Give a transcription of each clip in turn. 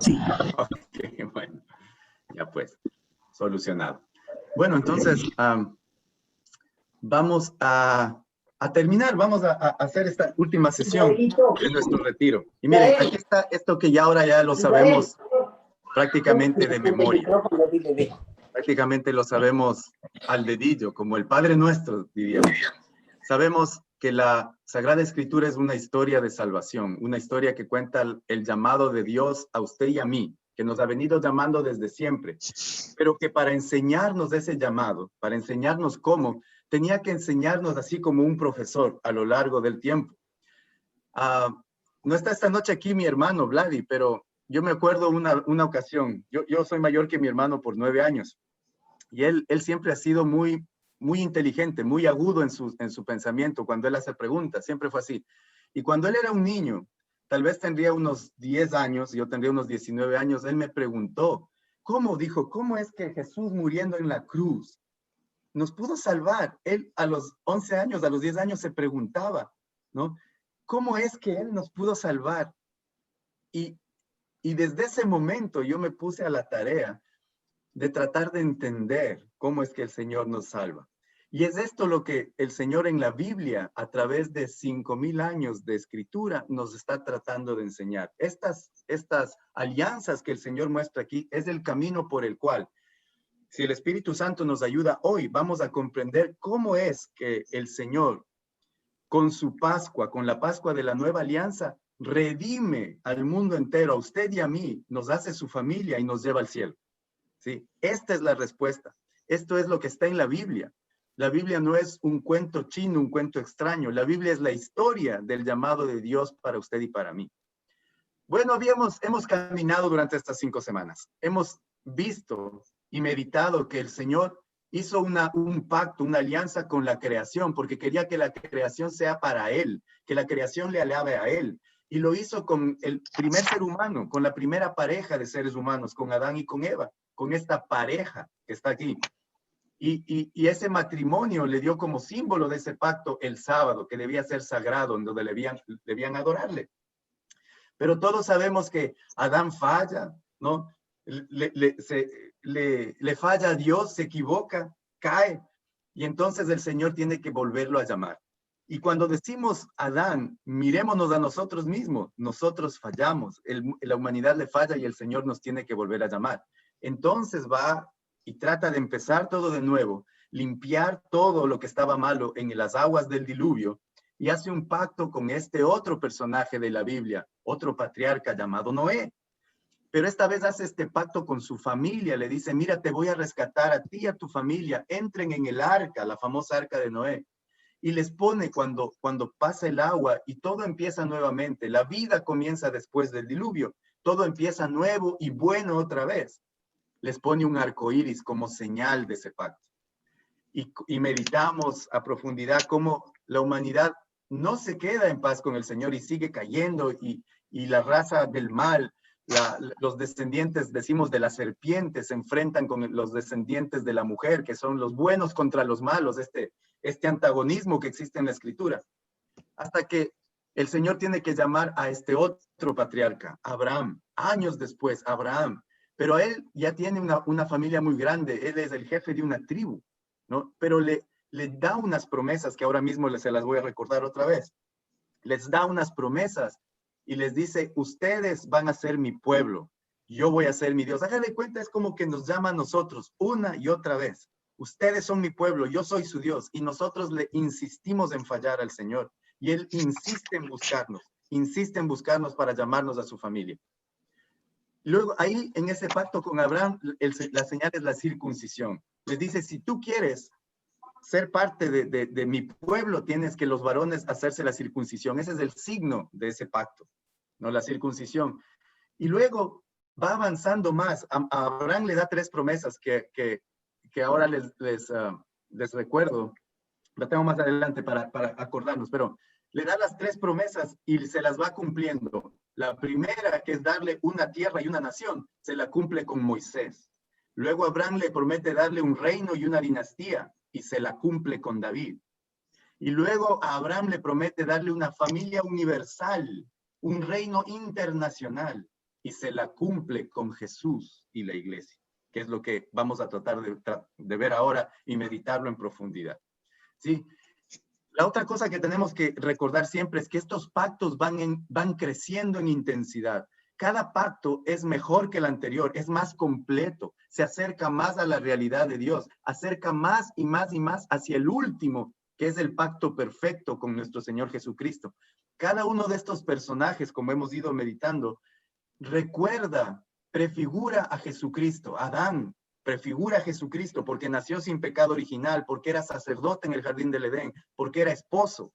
Sí. Ok, bueno, ya pues, solucionado. Bueno, entonces, vamos a terminar, vamos a hacer esta última sesión de nuestro retiro. Y miren, aquí está esto que ya ahora ya lo sabemos prácticamente de memoria. Prácticamente lo sabemos al dedillo, como el Padre Nuestro, diríamos. Sabemos que la Sagrada Escritura es una historia de salvación, una historia que cuenta el llamado de Dios a usted y a mí, que nos ha venido llamando desde siempre, pero que para enseñarnos ese llamado, para enseñarnos cómo, tenía que enseñarnos así como un profesor a lo largo del tiempo. No está esta noche aquí mi hermano Vladi, pero yo me acuerdo una ocasión, yo soy mayor que mi hermano por 9 años, y él siempre ha sido muy inteligente, muy agudo en su pensamiento cuando él hace preguntas, siempre fue así. Y cuando él era un niño, tal vez tendría unos 10 años, yo tendría unos 19 años, él me preguntó, ¿cómo? Dijo, ¿cómo es que Jesús muriendo en la cruz nos pudo salvar? Él a los 11 años, a los 10 años se preguntaba, ¿no? ¿Cómo es que él nos pudo salvar? Y desde ese momento yo me puse a la tarea de tratar de entender cómo es que el Señor nos salva. Y es esto lo que el Señor en la Biblia, a través de 5,000 años de escritura, nos está tratando de enseñar. Estas alianzas que el Señor muestra aquí es el camino por el cual, si el Espíritu Santo nos ayuda hoy, vamos a comprender cómo es que el Señor, con su Pascua, con la Pascua de la nueva alianza, redime al mundo entero, a usted y a mí, nos hace su familia y nos lleva al cielo. ¿Sí? Esta es la respuesta. Esto es lo que está en la Biblia. La Biblia no es un cuento chino, un cuento extraño. La Biblia es la historia del llamado de Dios para usted y para mí. Bueno, hemos caminado durante estas 5 semanas. Hemos visto y meditado que el Señor hizo un pacto, una alianza con la creación, porque quería que la creación sea para Él, que la creación le alabe a Él. Y lo hizo con el primer ser humano, con la primera pareja de seres humanos, con Adán y con Eva, con esta pareja que está aquí. Y ese matrimonio le dio como símbolo de ese pacto el sábado, que debía ser sagrado, en donde debían adorarle. Pero todos sabemos que Adán falla, ¿no? Le falla a Dios, se equivoca, cae, y entonces el Señor tiene que volverlo a llamar. Y cuando decimos Adán, mirémonos a nosotros mismos, nosotros fallamos, la humanidad le falla y el Señor nos tiene que volver a llamar. Entonces va y trata de empezar todo de nuevo, limpiar todo lo que estaba malo en las aguas del diluvio, y hace un pacto con este otro personaje de la Biblia, otro patriarca llamado Noé. Pero esta vez hace este pacto con su familia, le dice, mira, te voy a rescatar a ti y a tu familia, entren en el arca, la famosa arca de Noé. Y les pone cuando pasa el agua y todo empieza nuevamente, la vida comienza después del diluvio, todo empieza nuevo y bueno otra vez. Les pone un arco iris como señal de ese pacto. Y meditamos a profundidad cómo la humanidad no se queda en paz con el Señor y sigue cayendo, y la raza del mal, los descendientes, decimos, de la serpiente, se enfrentan con los descendientes de la mujer, que son los buenos contra los malos, este antagonismo que existe en la Escritura. Hasta que el Señor tiene que llamar a este otro patriarca, Abraham, años después, Abraham. Pero él ya tiene una familia muy grande, él es el jefe de una tribu, ¿no? Pero le da unas promesas que ahora mismo se las voy a recordar otra vez. Les da unas promesas y les dice, ustedes van a ser mi pueblo, yo voy a ser mi Dios. Háganle cuenta, es como que nos llama a nosotros una y otra vez. Ustedes son mi pueblo, yo soy su Dios, y nosotros le insistimos en fallar al Señor, y Él insiste en buscarnos para llamarnos a su familia. Luego, ahí en ese pacto con Abraham, la señal es la circuncisión. Les dice, si tú quieres ser parte de mi pueblo, tienes que los varones hacerse la circuncisión. Ese es el signo de ese pacto, ¿no? La circuncisión. Y luego va avanzando más. A Abraham le da 3 promesas que ahora les recuerdo. La tengo más adelante para acordarnos, pero le da las 3 promesas y se las va cumpliendo. La primera, que es darle una tierra y una nación, se la cumple con Moisés. Luego Abraham le promete darle un reino y una dinastía, y se la cumple con David. Y luego a Abraham le promete darle una familia universal, un reino internacional, y se la cumple con Jesús y la iglesia, que es lo que vamos a tratar de ver ahora y meditarlo en profundidad. ¿Sí? La otra cosa que tenemos que recordar siempre es que estos pactos van creciendo en intensidad. Cada pacto es mejor que el anterior, es más completo, se acerca más a la realidad de Dios, acerca más y más y más hacia el último, que es el pacto perfecto con nuestro Señor Jesucristo. Cada uno de estos personajes, como hemos ido meditando, recuerda, prefigura a Jesucristo. Adán prefigura a Jesucristo porque nació sin pecado original, porque era sacerdote en el jardín del Edén, porque era esposo,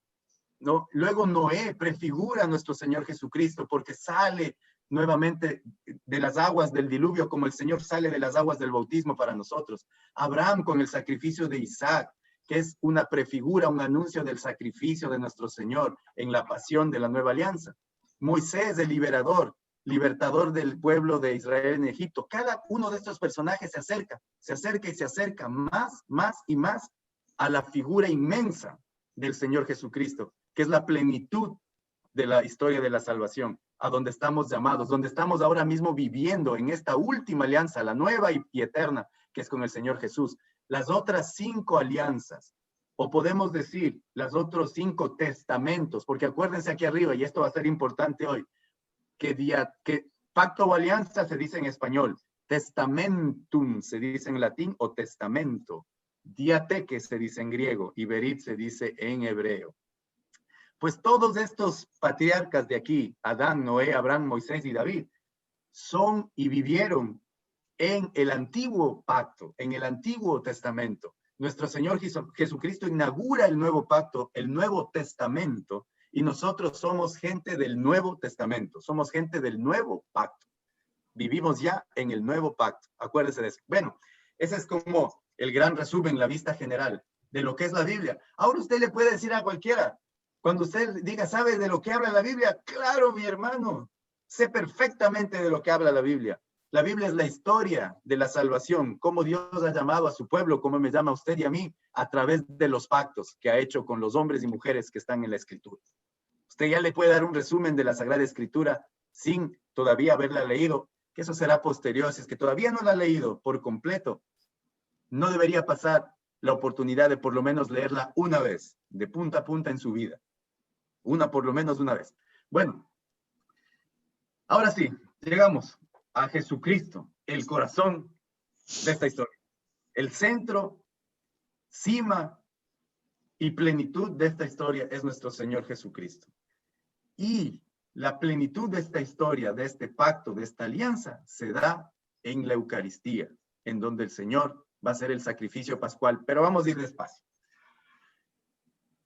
¿no? Luego Noé prefigura a nuestro Señor Jesucristo porque sale nuevamente de las aguas del diluvio como el Señor sale de las aguas del bautismo para nosotros. Abraham con el sacrificio de Isaac, que es una prefigura, un anuncio del sacrificio de nuestro Señor en la pasión de la nueva alianza. Moisés, el libertador del pueblo de Israel en Egipto. Cada uno de estos personajes se acerca y se acerca más y más a la figura inmensa del Señor Jesucristo, que es la plenitud de la historia de la salvación, a donde estamos llamados, donde estamos ahora mismo viviendo en esta última alianza, la nueva y eterna, que es con el Señor Jesús. Las otras 5 alianzas, o podemos decir, los otros 5 testamentos, porque acuérdense aquí arriba, y esto va a ser importante hoy, que pacto o alianza se dice en español, testamentum se dice en latín o testamento, diateque se dice en griego y berit se dice en hebreo. Pues todos estos patriarcas de aquí, Adán, Noé, Abraham, Moisés y David, son y vivieron en el antiguo pacto, en el antiguo testamento. Nuestro Señor Jesucristo inaugura el nuevo pacto, el nuevo testamento, y nosotros somos gente del Nuevo Testamento, somos gente del nuevo pacto. Vivimos ya en el nuevo pacto, acuérdense de eso. Bueno, ese es como el gran resumen, la vista general de lo que es la Biblia. Ahora usted le puede decir a cualquiera, cuando usted diga, ¿sabe de lo que habla la Biblia? Claro, mi hermano, sé perfectamente de lo que habla la Biblia. La Biblia es la historia de la salvación, cómo Dios ha llamado a su pueblo, cómo me llama a usted y a mí, a través de los pactos que ha hecho con los hombres y mujeres que están en la Escritura. Usted ya le puede dar un resumen de la Sagrada Escritura sin todavía haberla leído, que eso será posterior. Si es que todavía no la ha leído por completo, no debería pasar la oportunidad de por lo menos leerla una vez, de punta a punta en su vida. Por lo menos una vez. Bueno, ahora sí, llegamos a Jesucristo, el corazón de esta historia. El centro, cima y plenitud de esta historia es nuestro Señor Jesucristo. Y la plenitud de esta historia, de este pacto, de esta alianza, se da en la Eucaristía, en donde el Señor va a hacer el sacrificio pascual. Pero vamos a ir despacio.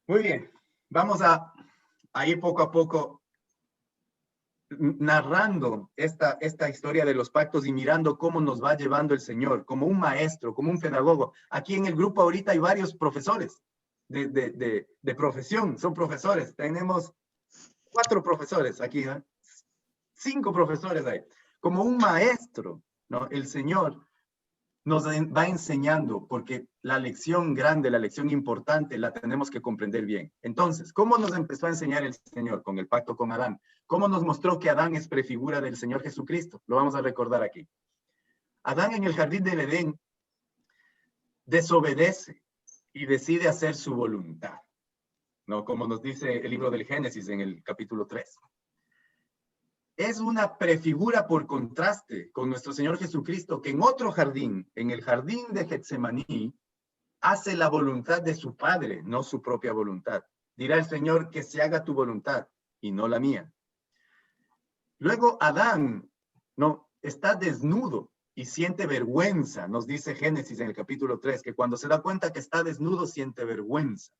Muy bien, vamos a ir poco a poco narrando esta historia de los pactos y mirando cómo nos va llevando el Señor, como un maestro, como un pedagogo. Aquí en el grupo ahorita hay varios profesores de profesión, son profesores. Tenemos 4 profesores aquí, ¿eh? 5 profesores hay. Como un maestro, ¿no? El Señor nos va enseñando, porque la lección grande, la lección importante, la tenemos que comprender bien. Entonces, ¿cómo nos empezó a enseñar el Señor con el pacto con Adán? ¿Cómo nos mostró que Adán es prefigura del Señor Jesucristo? Lo vamos a recordar aquí. Adán en el jardín del Edén desobedece y decide hacer su voluntad, ¿no? Como nos dice el libro del Génesis en el capítulo 3. Es una prefigura por contraste con nuestro Señor Jesucristo, que en otro jardín, en el jardín de Getsemaní, hace la voluntad de su Padre, no su propia voluntad. Dirá el Señor, que se haga tu voluntad y no la mía. Luego Adán, no, está desnudo y siente vergüenza, nos dice Génesis en el capítulo 3, que cuando se da cuenta que está desnudo siente vergüenza.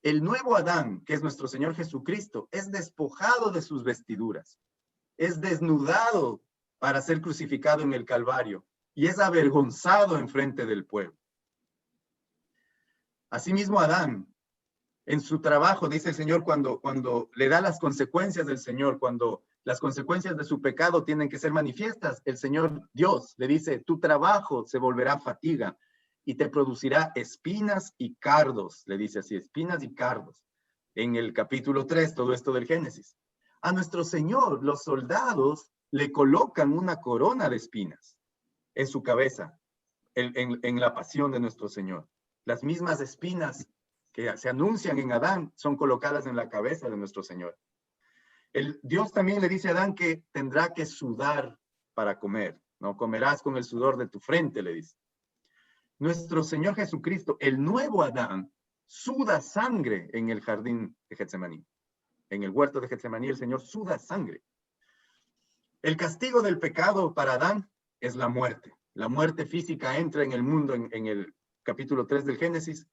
El nuevo Adán, que es nuestro Señor Jesucristo, es despojado de sus vestiduras. Es desnudado para ser crucificado en el Calvario y es avergonzado en frente del pueblo. Asimismo, Adán, en su trabajo, dice el Señor, cuando le da las consecuencias del Señor, cuando las consecuencias de su pecado tienen que ser manifiestas, el Señor Dios le dice, tu trabajo se volverá fatiga y te producirá espinas y cardos, le dice así, espinas y cardos. En el capítulo 3, todo esto del Génesis. A nuestro Señor, los soldados le colocan una corona de espinas en su cabeza, en la pasión de nuestro Señor. Las mismas espinas que se anuncian en Adán son colocadas en la cabeza de nuestro Señor. Dios también le dice a Adán que tendrá que sudar para comer, ¿no? Comerás con el sudor de tu frente, le dice. Nuestro Señor Jesucristo, el nuevo Adán, suda sangre en el jardín de Getsemaní. En el huerto de Getsemaní, el Señor suda sangre. El castigo del pecado para Adán es la muerte. La muerte física entra en el mundo en el capítulo 3 del Génesis,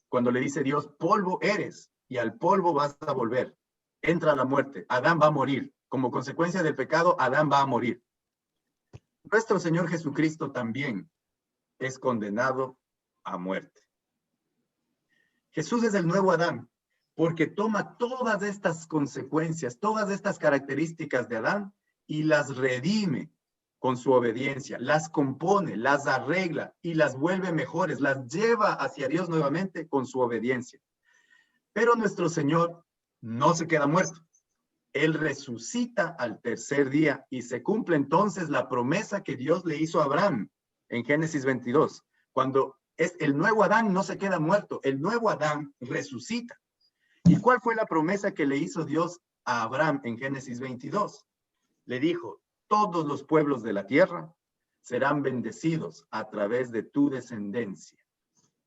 cuando le dice Dios, polvo eres y al polvo vas a volver. Entra la muerte, Adán va a morir. Como consecuencia del pecado, Adán va a morir. Nuestro Señor Jesucristo también es condenado a muerte. Jesús es el nuevo Adán, porque toma todas estas consecuencias, todas estas características de Adán y las redime con su obediencia, las compone, las arregla y las vuelve mejores, las lleva hacia Dios nuevamente con su obediencia. Pero nuestro Señor no se queda muerto. Él resucita al tercer día y se cumple entonces la promesa que Dios le hizo a Abraham en Génesis 22. Cuando es el nuevo Adán, no se queda muerto, el nuevo Adán resucita. ¿Y cuál fue la promesa que le hizo Dios a Abraham en Génesis 22? Le dijo, todos los pueblos de la tierra serán bendecidos a través de tu descendencia.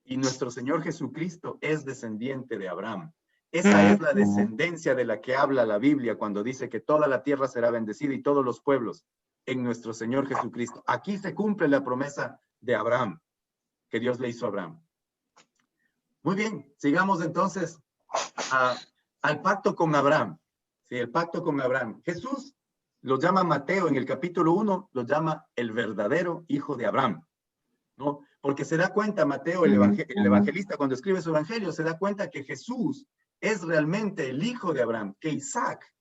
Y nuestro Señor Jesucristo es descendiente de Abraham. Esa es la descendencia de la que habla la Biblia cuando dice que toda la tierra será bendecida y todos los pueblos en nuestro Señor Jesucristo. Aquí se cumple la promesa de Abraham, que Dios le hizo a Abraham. Muy bien, sigamos entonces al pacto con Abraham. Sí, el pacto con Abraham. Jesús lo llama Mateo en el capítulo 1, lo llama el verdadero hijo de Abraham, ¿no? Porque se da cuenta Mateo, el evangelista, cuando escribe su evangelio, se da cuenta que Jesús es realmente el hijo de Abraham, que Isaac,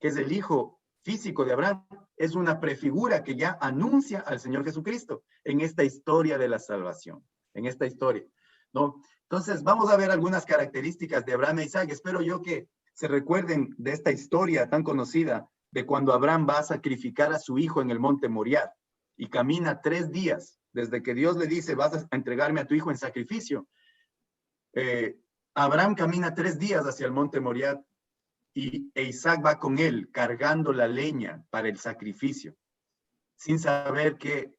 que es el hijo físico de Abraham, es una prefigura que ya anuncia al Señor Jesucristo en esta historia de la salvación, en esta historia, ¿no? Entonces, vamos a ver algunas características de Abraham e Isaac. Espero yo que se recuerden de esta historia tan conocida de cuando Abraham va a sacrificar a su hijo en el monte Moriah y camina 3 días desde que Dios le dice, vas a entregarme a tu hijo en sacrificio. Abraham camina 3 días hacia el monte Moriah e Isaac va con él cargando la leña para el sacrificio, sin saber que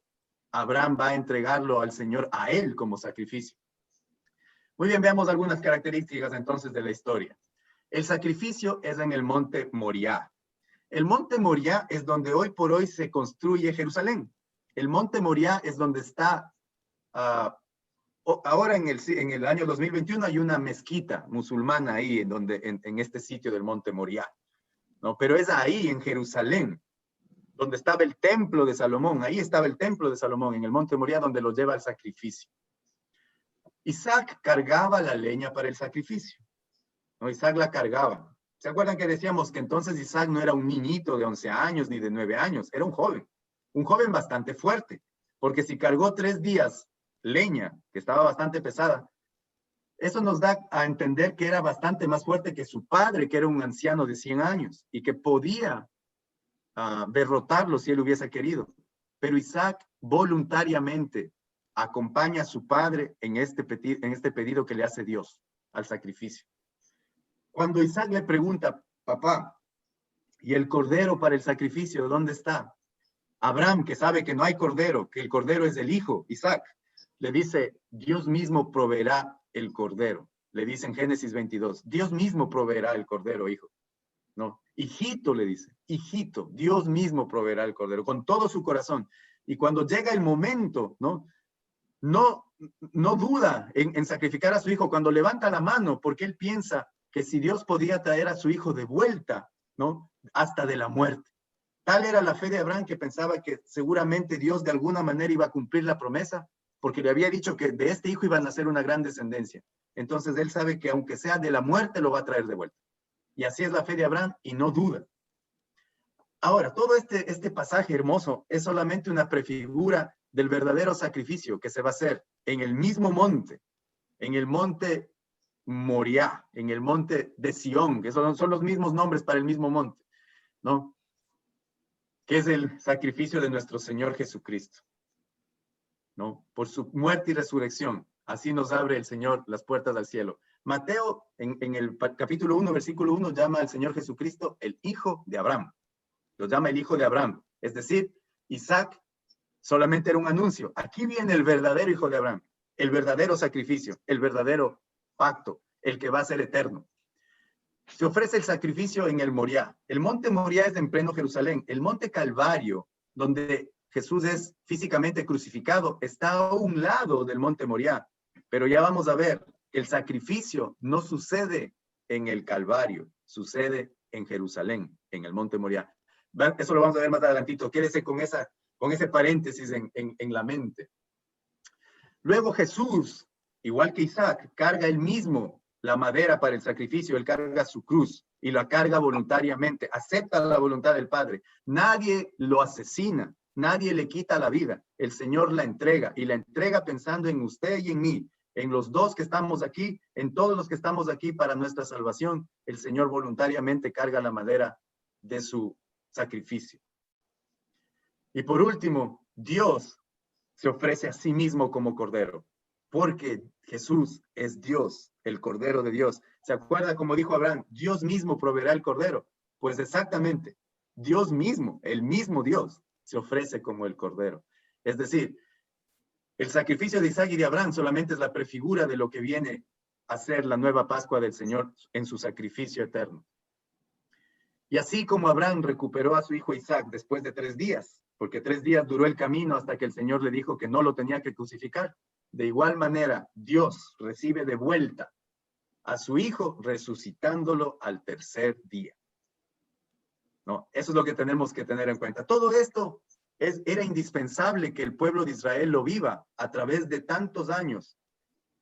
Abraham va a entregarlo al Señor a él como sacrificio. Muy bien, veamos algunas características entonces de la historia. El sacrificio es en el monte Moriah. El monte Moriah es donde hoy por hoy se construye Jerusalén. El monte Moriah es donde está, ahora en el año 2021 hay una mezquita musulmana ahí en este sitio del monte Moriah, ¿no? Pero es ahí en Jerusalén, donde estaba el templo de Salomón. Ahí estaba el templo de Salomón, en el monte Moriah, donde lo lleva al sacrificio. Isaac cargaba la leña para el sacrificio, ¿no? Isaac la cargaba. ¿Se acuerdan que decíamos que entonces Isaac no era un niñito de 11 años ni de 9 años? Era un joven bastante fuerte, porque si cargó 3 días leña, que estaba bastante pesada, eso nos da a entender que era bastante más fuerte que su padre, que era un anciano de 100 años y que podía derrotarlo si él hubiese querido. Pero Isaac voluntariamente acompaña a su padre en este pedido que le hace Dios al sacrificio. Cuando Isaac le pregunta, papá, ¿y el cordero para el sacrificio dónde está? Abraham, que sabe que no hay cordero, que el cordero es el hijo, Isaac, le dice, Dios mismo proveerá el cordero. Le dice en Génesis 22, Dios mismo proveerá el cordero, hijo. No, hijito, le dice, hijito, Dios mismo proveerá el cordero con todo su corazón. Y cuando llega el momento, no duda en sacrificar a su hijo, cuando levanta la mano, porque él piensa que si Dios podía traer a su hijo de vuelta, ¿no? Hasta de la muerte. Tal era la fe de Abraham que pensaba que seguramente Dios de alguna manera iba a cumplir la promesa, porque le había dicho que de este hijo iba a nacer una gran descendencia. Entonces él sabe que aunque sea de la muerte, lo va a traer de vuelta. Y así es la fe de Abraham y no duda. Ahora, todo este pasaje hermoso es solamente una prefigura del verdadero sacrificio que se va a hacer en el mismo monte, en el monte Moriah, en el monte de Sión, que son los mismos nombres para el mismo monte, ¿no? que es el sacrificio de nuestro Señor Jesucristo, ¿no? Por su muerte y resurrección. Así nos abre el Señor las puertas al cielo. Mateo, en el capítulo 1, versículo 1, llama al Señor Jesucristo el Hijo de Abraham. Lo llama el Hijo de Abraham. Es decir, Isaac solamente era un anuncio. Aquí viene el verdadero Hijo de Abraham, el verdadero sacrificio, el verdadero pacto, el que va a ser eterno. Se ofrece el sacrificio en el Moriah. El monte Moriah es en pleno Jerusalén. El monte Calvario, donde Jesús es físicamente crucificado, está a un lado del monte Moriah. Pero ya vamos a ver que el sacrificio no sucede en el Calvario, sucede en Jerusalén, en el monte Moriah. Eso lo vamos a ver más adelantito. Quédese con ese paréntesis en la mente. Luego Jesús, igual que Isaac, carga él mismo la madera para el sacrificio. Él carga su cruz y la carga voluntariamente, acepta la voluntad del Padre. Nadie lo asesina, nadie le quita la vida. El Señor la entrega y la entrega pensando en usted y en mí, en los dos que estamos aquí, en todos los que estamos aquí para nuestra salvación. El Señor voluntariamente carga la madera de su sacrificio. Y por último, Dios se ofrece a sí mismo como Cordero, porque Jesús es Dios, el Cordero de Dios. ¿Se acuerda como dijo Abraham? Dios mismo proveerá el Cordero. Pues exactamente, Dios mismo, el mismo Dios, se ofrece como el Cordero. Es decir, el sacrificio de Isaac y de Abraham solamente es la prefigura de lo que viene a ser la nueva Pascua del Señor en su sacrificio eterno. Y así como Abraham recuperó a su hijo Isaac después de 3 días, porque 3 días duró el camino hasta que el Señor le dijo que no lo tenía que crucificar, de igual manera Dios recibe de vuelta a su hijo resucitándolo al 3er día. ¿No? Eso es lo que tenemos que tener en cuenta. Todo esto era indispensable que el pueblo de Israel lo viva a través de tantos años,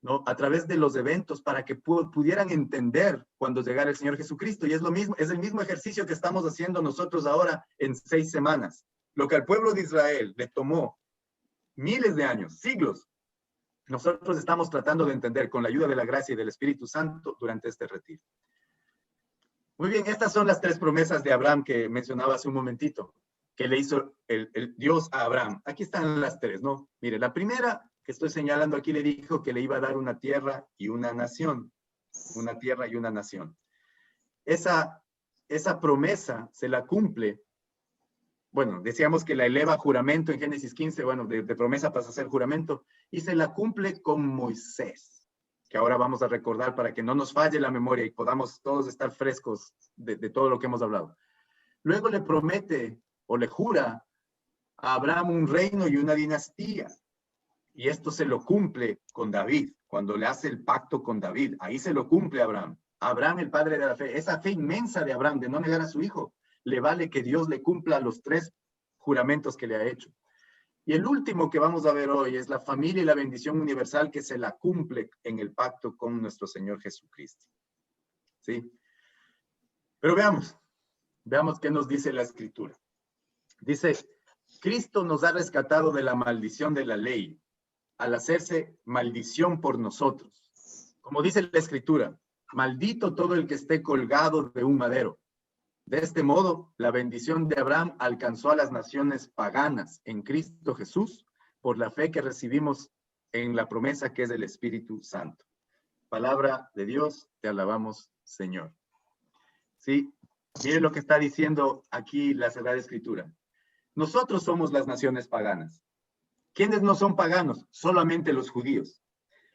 ¿no? A través de los eventos para que pudieran entender cuando llegara el Señor Jesucristo. Y es lo mismo, es el mismo ejercicio que estamos haciendo nosotros ahora en 6 semanas. Lo que al pueblo de Israel le tomó miles de años, siglos, nosotros estamos tratando de entender con la ayuda de la gracia y del Espíritu Santo durante este retiro. Muy bien, estas son las 3 promesas de Abraham que mencionaba hace un momentito, que le hizo el Dios a Abraham. Aquí están las 3, ¿no? Mire, la primera que estoy señalando aquí le dijo que le iba a dar una tierra y una nación. Una tierra y una nación. Esa promesa se la cumple. Bueno, decíamos que la eleva a juramento en Génesis 15, bueno, de promesa pasa a ser juramento, y se la cumple con Moisés, que ahora vamos a recordar para que no nos falle la memoria y podamos todos estar frescos de todo lo que hemos hablado. Luego le promete o le jura a Abraham un reino y una dinastía, y esto se lo cumple con David, cuando le hace el pacto con David, ahí se lo cumple a Abraham. Abraham, el padre de la fe, esa fe inmensa de Abraham de no negar a su hijo, le vale que Dios le cumpla los 3 juramentos que le ha hecho. Y el último que vamos a ver hoy es la familia y la bendición universal que se la cumple en el pacto con nuestro Señor Jesucristo. ¿Sí? Pero veamos qué nos dice la Escritura. Dice, Cristo nos ha rescatado de la maldición de la ley al hacerse maldición por nosotros. Como dice la Escritura, maldito todo el que esté colgado de un madero. De este modo, la bendición de Abraham alcanzó a las naciones paganas en Cristo Jesús por la fe que recibimos en la promesa que es el Espíritu Santo. Palabra de Dios, te alabamos, Señor. Sí, mire lo que está diciendo aquí la Sagrada Escritura. Nosotros somos las naciones paganas. ¿Quiénes no son paganos? Solamente los judíos.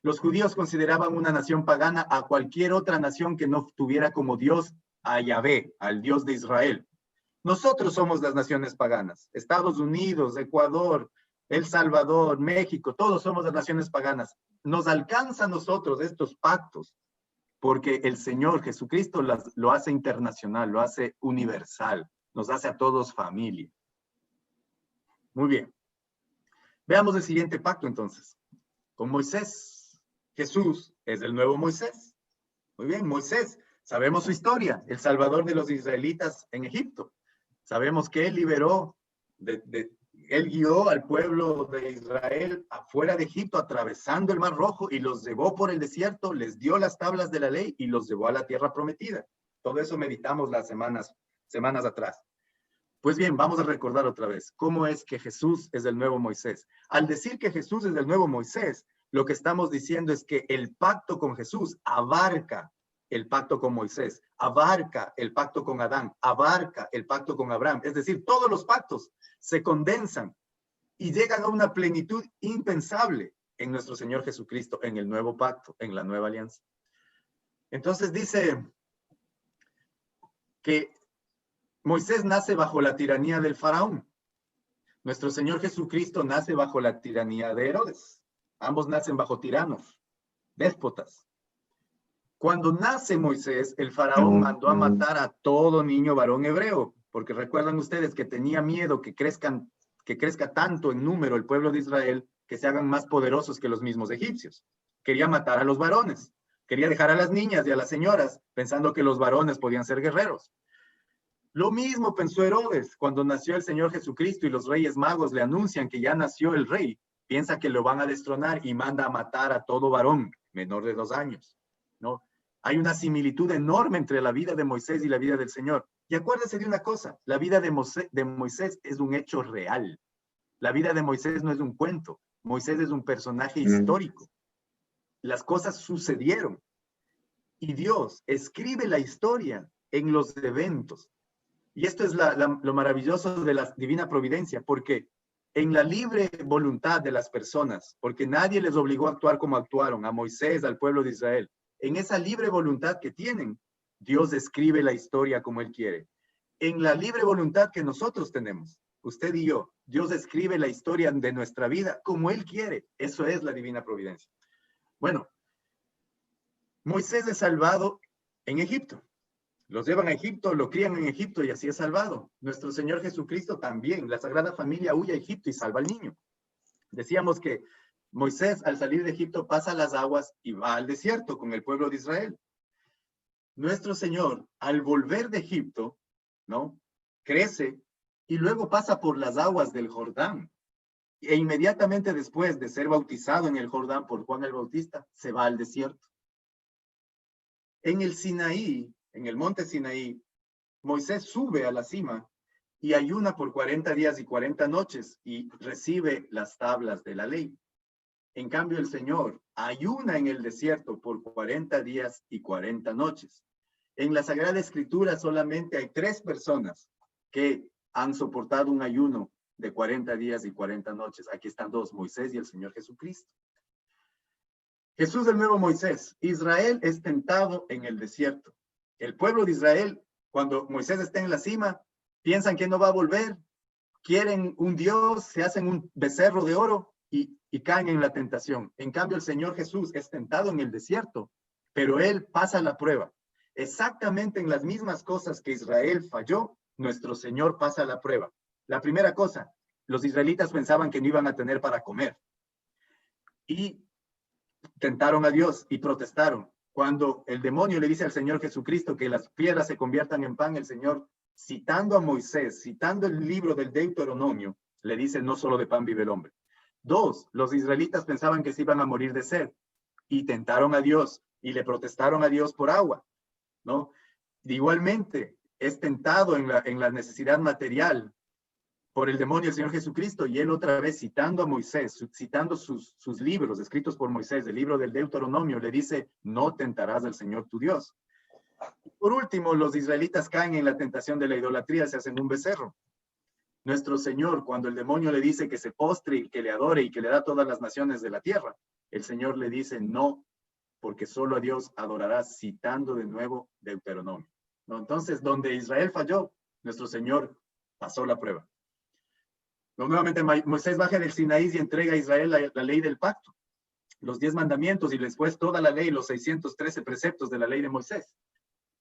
Los judíos consideraban una nación pagana a cualquier otra nación que no tuviera como Dios a Yahvé, al Dios de Israel. Nosotros somos las naciones paganas. Estados Unidos, Ecuador, El Salvador, México, todos somos las naciones paganas. Nos alcanza a nosotros estos pactos porque el Señor Jesucristo lo hace internacional, lo hace universal, nos hace a todos familia. Muy bien. Veamos el siguiente pacto entonces. Con Moisés. Jesús es el nuevo Moisés. Muy bien, Moisés. Sabemos su historia, el salvador de los israelitas en Egipto. Sabemos que él liberó, él guió al pueblo de Israel afuera de Egipto, atravesando el Mar Rojo y los llevó por el desierto, les dio las tablas de la ley y los llevó a la tierra prometida. Todo eso meditamos las semanas atrás. Pues bien, vamos a recordar otra vez cómo es que Jesús es el nuevo Moisés. Al decir que Jesús es el nuevo Moisés, lo que estamos diciendo es que el pacto con Jesús abarca el pacto con Moisés, abarca el pacto con Adán, abarca el pacto con Abraham. Es decir, todos los pactos se condensan y llegan a una plenitud impensable en nuestro Señor Jesucristo, en el nuevo pacto, en la nueva alianza. Entonces dice que Moisés nace bajo la tiranía del faraón. Nuestro Señor Jesucristo nace bajo la tiranía de Herodes. Ambos nacen bajo tiranos, déspotas. Cuando nace Moisés, el faraón mandó a matar a todo niño varón hebreo, porque recuerdan ustedes que tenía miedo que crezca tanto en número el pueblo de Israel, que se hagan más poderosos que los mismos egipcios. Quería matar a los varones, quería dejar a las niñas y a las señoras, pensando que los varones podían ser guerreros. Lo mismo pensó Herodes cuando nació el Señor Jesucristo y los reyes magos le anuncian que ya nació el rey. Piensa que lo van a destronar y manda a matar a todo varón menor de 2 años, ¿no? Hay una similitud enorme entre la vida de Moisés y la vida del Señor. Y acuérdese de una cosa, la vida de Moisés es un hecho real. La vida de Moisés no es un cuento. Moisés es un personaje histórico. Las cosas sucedieron. Y Dios escribe la historia en los eventos. Y esto es lo maravilloso de la divina providencia, porque en la libre voluntad de las personas, porque nadie les obligó a actuar como actuaron, a Moisés, al pueblo de Israel, en esa libre voluntad que tienen, Dios escribe la historia como Él quiere. En la libre voluntad que nosotros tenemos, usted y yo, Dios escribe la historia de nuestra vida como Él quiere. Eso es la divina providencia. Bueno, Moisés es salvado en Egipto. Los llevan a Egipto, lo crían en Egipto y así es salvado. Nuestro Señor Jesucristo también. La Sagrada Familia huye a Egipto y salva al niño. Decíamos que Moisés al salir de Egipto pasa las aguas y va al desierto con el pueblo de Israel. Nuestro Señor al volver de Egipto, ¿no? Crece y luego pasa por las aguas del Jordán. E inmediatamente después de ser bautizado en el Jordán por Juan el Bautista, se va al desierto. En el Sinaí, en el monte Sinaí, Moisés sube a la cima y ayuna por 40 días y 40 noches y recibe las tablas de la ley. En cambio, el Señor ayuna en el desierto por 40 días y 40 noches. En la Sagrada Escritura solamente hay 3 personas que han soportado un ayuno de 40 días y 40 noches. Aquí están 2, Moisés y el Señor Jesucristo. Jesús el nuevo Moisés. Israel es tentado en el desierto. El pueblo de Israel, cuando Moisés está en la cima, piensan que no va a volver, quieren un Dios, se hacen un becerro de oro y caen en la tentación. En cambio, el Señor Jesús es tentado en el desierto, pero Él pasa la prueba. Exactamente en las mismas cosas que Israel falló, nuestro Señor pasa la prueba. La primera cosa, los israelitas pensaban que no iban a tener para comer. Y tentaron a Dios y protestaron. Cuando el demonio le dice al Señor Jesucristo que las piedras se conviertan en pan, el Señor, citando a Moisés, citando el libro del Deuteronomio, le dice: no solo de pan vive el hombre. 2, los israelitas pensaban que se iban a morir de sed y tentaron a Dios y le protestaron a Dios por agua, ¿no? Igualmente, es tentado en la necesidad material por el demonio el Señor Jesucristo, y él otra vez citando a Moisés, citando sus libros escritos por Moisés, el libro del Deuteronomio, le dice: no tentarás al Señor tu Dios. Por último, los israelitas caen en la tentación de la idolatría, se hacen un becerro. Nuestro Señor, cuando el demonio le dice que se postre y que le adore y que le da todas las naciones de la tierra, el Señor le dice: no, porque solo a Dios adorarás, citando de nuevo Deuteronomio, ¿no? Entonces, donde Israel falló, nuestro Señor pasó la prueba. Nuevamente Moisés baja del Sinaí y entrega a Israel la ley del pacto, los 10 mandamientos y después toda la ley, los 613 preceptos de la ley de Moisés.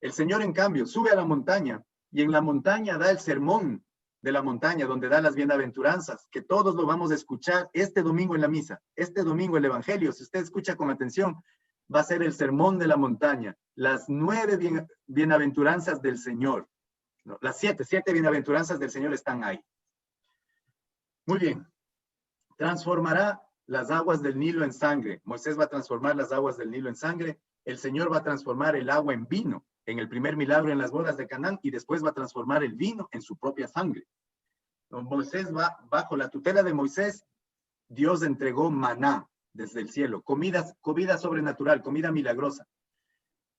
El Señor, en cambio, sube a la montaña y en la montaña da el sermón de la montaña, donde da las bienaventuranzas, que todos lo vamos a escuchar este domingo en la misa, este domingo el Evangelio. Si usted escucha con atención, va a ser el sermón de la montaña, las 9 bienaventuranzas del Señor. No, las 7 bienaventuranzas del Señor están ahí. Muy bien. Transformará las aguas del Nilo en sangre. Moisés va a transformar las aguas del Nilo en sangre. El Señor va a transformar el agua en vino. en el primer milagro en las bodas de Canaán y después va a transformar el vino en su propia sangre. Moisés va, bajo la tutela de Moisés, Dios entregó maná desde el cielo, comida sobrenatural, comida milagrosa.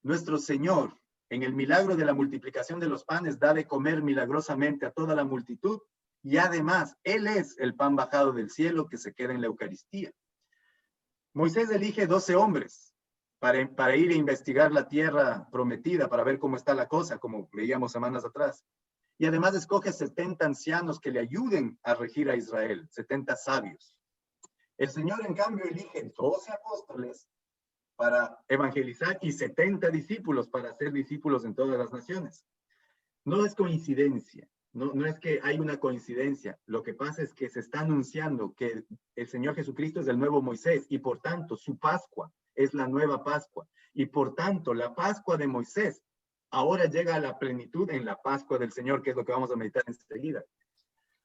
Nuestro Señor, en el milagro de la multiplicación de los panes, da de comer milagrosamente a toda la multitud y además Él es el pan bajado del cielo que se queda en la Eucaristía. Moisés elige 12 hombres para ir a investigar la tierra prometida, para ver cómo está la cosa, como veíamos semanas atrás. Y además escoge 70 ancianos que le ayuden a regir a Israel, 70 sabios. El Señor, en cambio, elige 12 apóstoles para evangelizar y 70 discípulos para ser discípulos en todas las naciones. No es coincidencia, no es que hay una coincidencia. Lo que pasa es que se está anunciando que el Señor Jesucristo es el nuevo Moisés y por tanto su Pascua es la nueva Pascua. Y por tanto la Pascua de Moisés ahora llega a la plenitud en la Pascua del Señor, que es lo que vamos a meditar enseguida.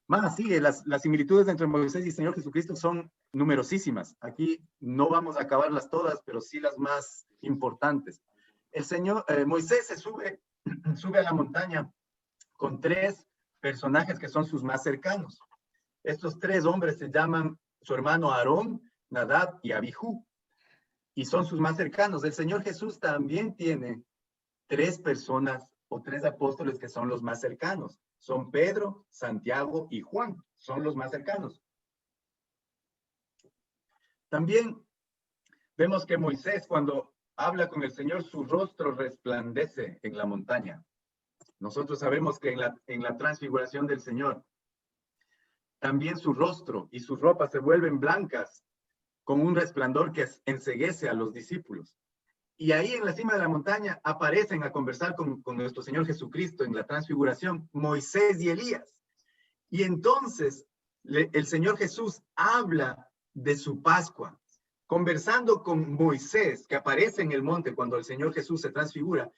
Más, sí, las similitudes entre Moisés y el Señor Jesucristo son numerosísimas. Aquí no vamos a acabarlas todas, pero sí las más importantes. Moisés se sube a la montaña con 3 personajes que son sus más cercanos. Estos 3 hombres se llaman su hermano Aarón, Nadab y Abijú, y son sus más cercanos. El Señor Jesús también tiene 3 personas o 3 apóstoles que son los más cercanos. Son Pedro, Santiago y Juan. Son los más cercanos. También vemos que Moisés, cuando habla con el Señor, su rostro resplandece en la montaña. Nosotros sabemos que en la transfiguración del Señor, también su rostro y sus ropas se vuelven blancas con un resplandor que enceguece a los discípulos. Y ahí en la cima de la montaña aparecen a conversar con nuestro Señor Jesucristo en la transfiguración, Moisés y Elías. Y entonces el Señor Jesús habla de su Pascua. Conversando con Moisés, que aparece en el monte cuando el Señor Jesús se transfigura,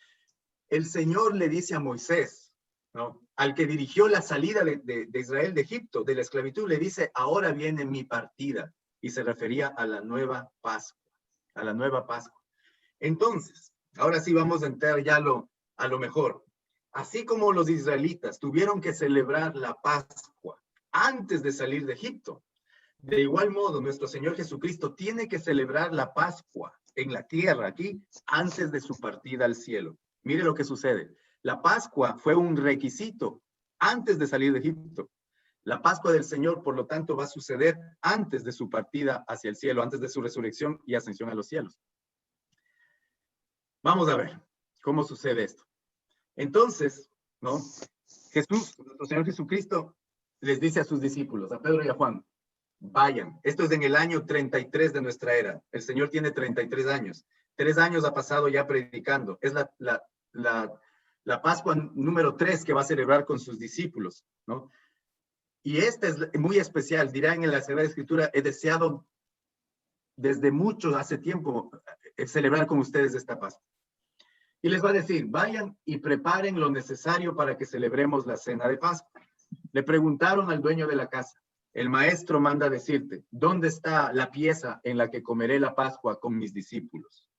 el Señor le dice a Moisés, ¿no?, al que dirigió la salida de Israel de Egipto, de la esclavitud, le dice, ahora viene mi partida. Y se refería a la nueva Pascua, a la nueva Pascua. Entonces, ahora sí vamos a entrar ya a lo mejor. Así como los israelitas tuvieron que celebrar la Pascua antes de salir de Egipto, de igual modo nuestro Señor Jesucristo tiene que celebrar la Pascua en la tierra aquí antes de su partida al cielo. Mire lo que sucede. La Pascua fue un requisito antes de salir de Egipto. La Pascua del Señor, por lo tanto, va a suceder antes de su partida hacia el cielo, antes de su resurrección y ascensión a los cielos. Vamos a ver cómo sucede esto. Entonces, ¿no?, Jesús, nuestro Señor Jesucristo, les dice a sus discípulos, a Pedro y a Juan, vayan. Esto es en el año 33 de nuestra era. El Señor tiene 33 años. 3 años ha pasado ya predicando. Es la Pascua número 3 que va a celebrar con sus discípulos, ¿no? Y esta es muy especial. Dirán en la Sagrada Escritura, he deseado desde mucho, hace tiempo, celebrar con ustedes esta Pascua. Y les va a decir, vayan y preparen lo necesario para que celebremos la cena de Pascua. Le preguntaron al dueño de la casa, el maestro manda decirte, ¿dónde está la pieza en la que comeré la Pascua con mis discípulos?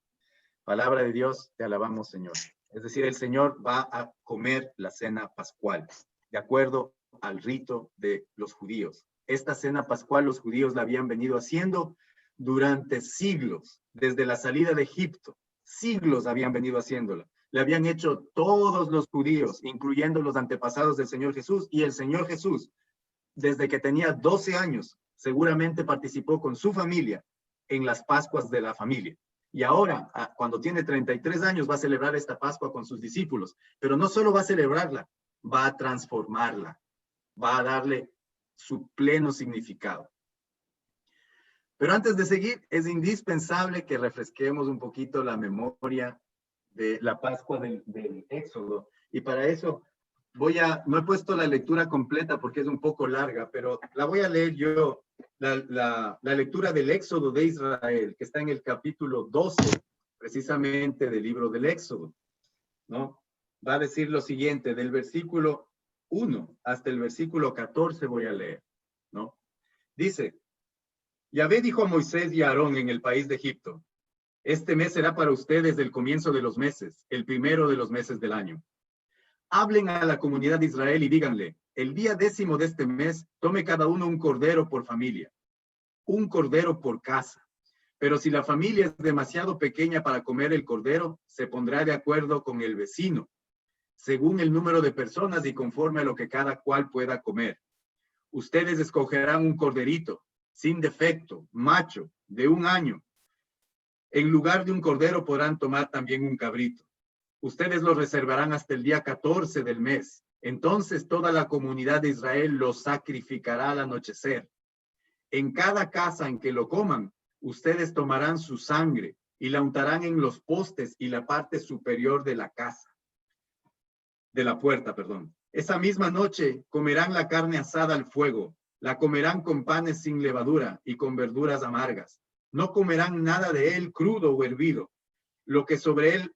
Palabra de Dios, te alabamos, Señor. Es decir, el Señor va a comer la cena pascual, de acuerdo al rito de los judíos. Esta cena pascual los judíos la habían venido haciendo durante siglos, desde la salida de Egipto. Siglos habían venido haciéndola. Le habían hecho todos los judíos, incluyendo los antepasados del Señor Jesús. Y el Señor Jesús, desde que tenía 12 años, seguramente participó con su familia en las Pascuas de la familia. Y ahora, cuando tiene 33 años, va a celebrar esta Pascua con sus discípulos. Pero no solo va a celebrarla, va a transformarla, va a darle su pleno significado. Pero antes de seguir, es indispensable que refresquemos un poquito la memoria de la Pascua del Éxodo. Y para eso no he puesto la lectura completa porque es un poco larga, pero la voy a leer yo, la lectura del Éxodo de Israel, que está en el capítulo 12, precisamente del libro del Éxodo, ¿no? Va a decir lo siguiente, del versículo 1 hasta el versículo 14 voy a leer, ¿no? Dice, Yahvé dijo a Moisés y a Aarón en el país de Egipto, Este mes será para ustedes el comienzo de los meses, el primero de los meses del año. Hablen a la comunidad de Israel y díganle, el día 10º de este mes, tome cada uno un cordero por familia, un cordero por casa. Pero si la familia es demasiado pequeña para comer el cordero, se pondrá de acuerdo con el vecino, según el número de personas y conforme a lo que cada cual pueda comer. Ustedes escogerán un corderito, sin defecto, macho, de 1 año. En lugar de un cordero podrán tomar también un cabrito. Ustedes lo reservarán hasta el día 14 del mes. Entonces toda la comunidad de Israel lo sacrificará al anochecer. En cada casa en que lo coman, ustedes tomarán su sangre y la untarán en los postes y la parte superior de la casa, de la puerta, perdón. Esa misma noche comerán la carne asada al fuego, la comerán con panes sin levadura y con verduras amargas. No comerán nada de él crudo o hervido. Lo que sobre él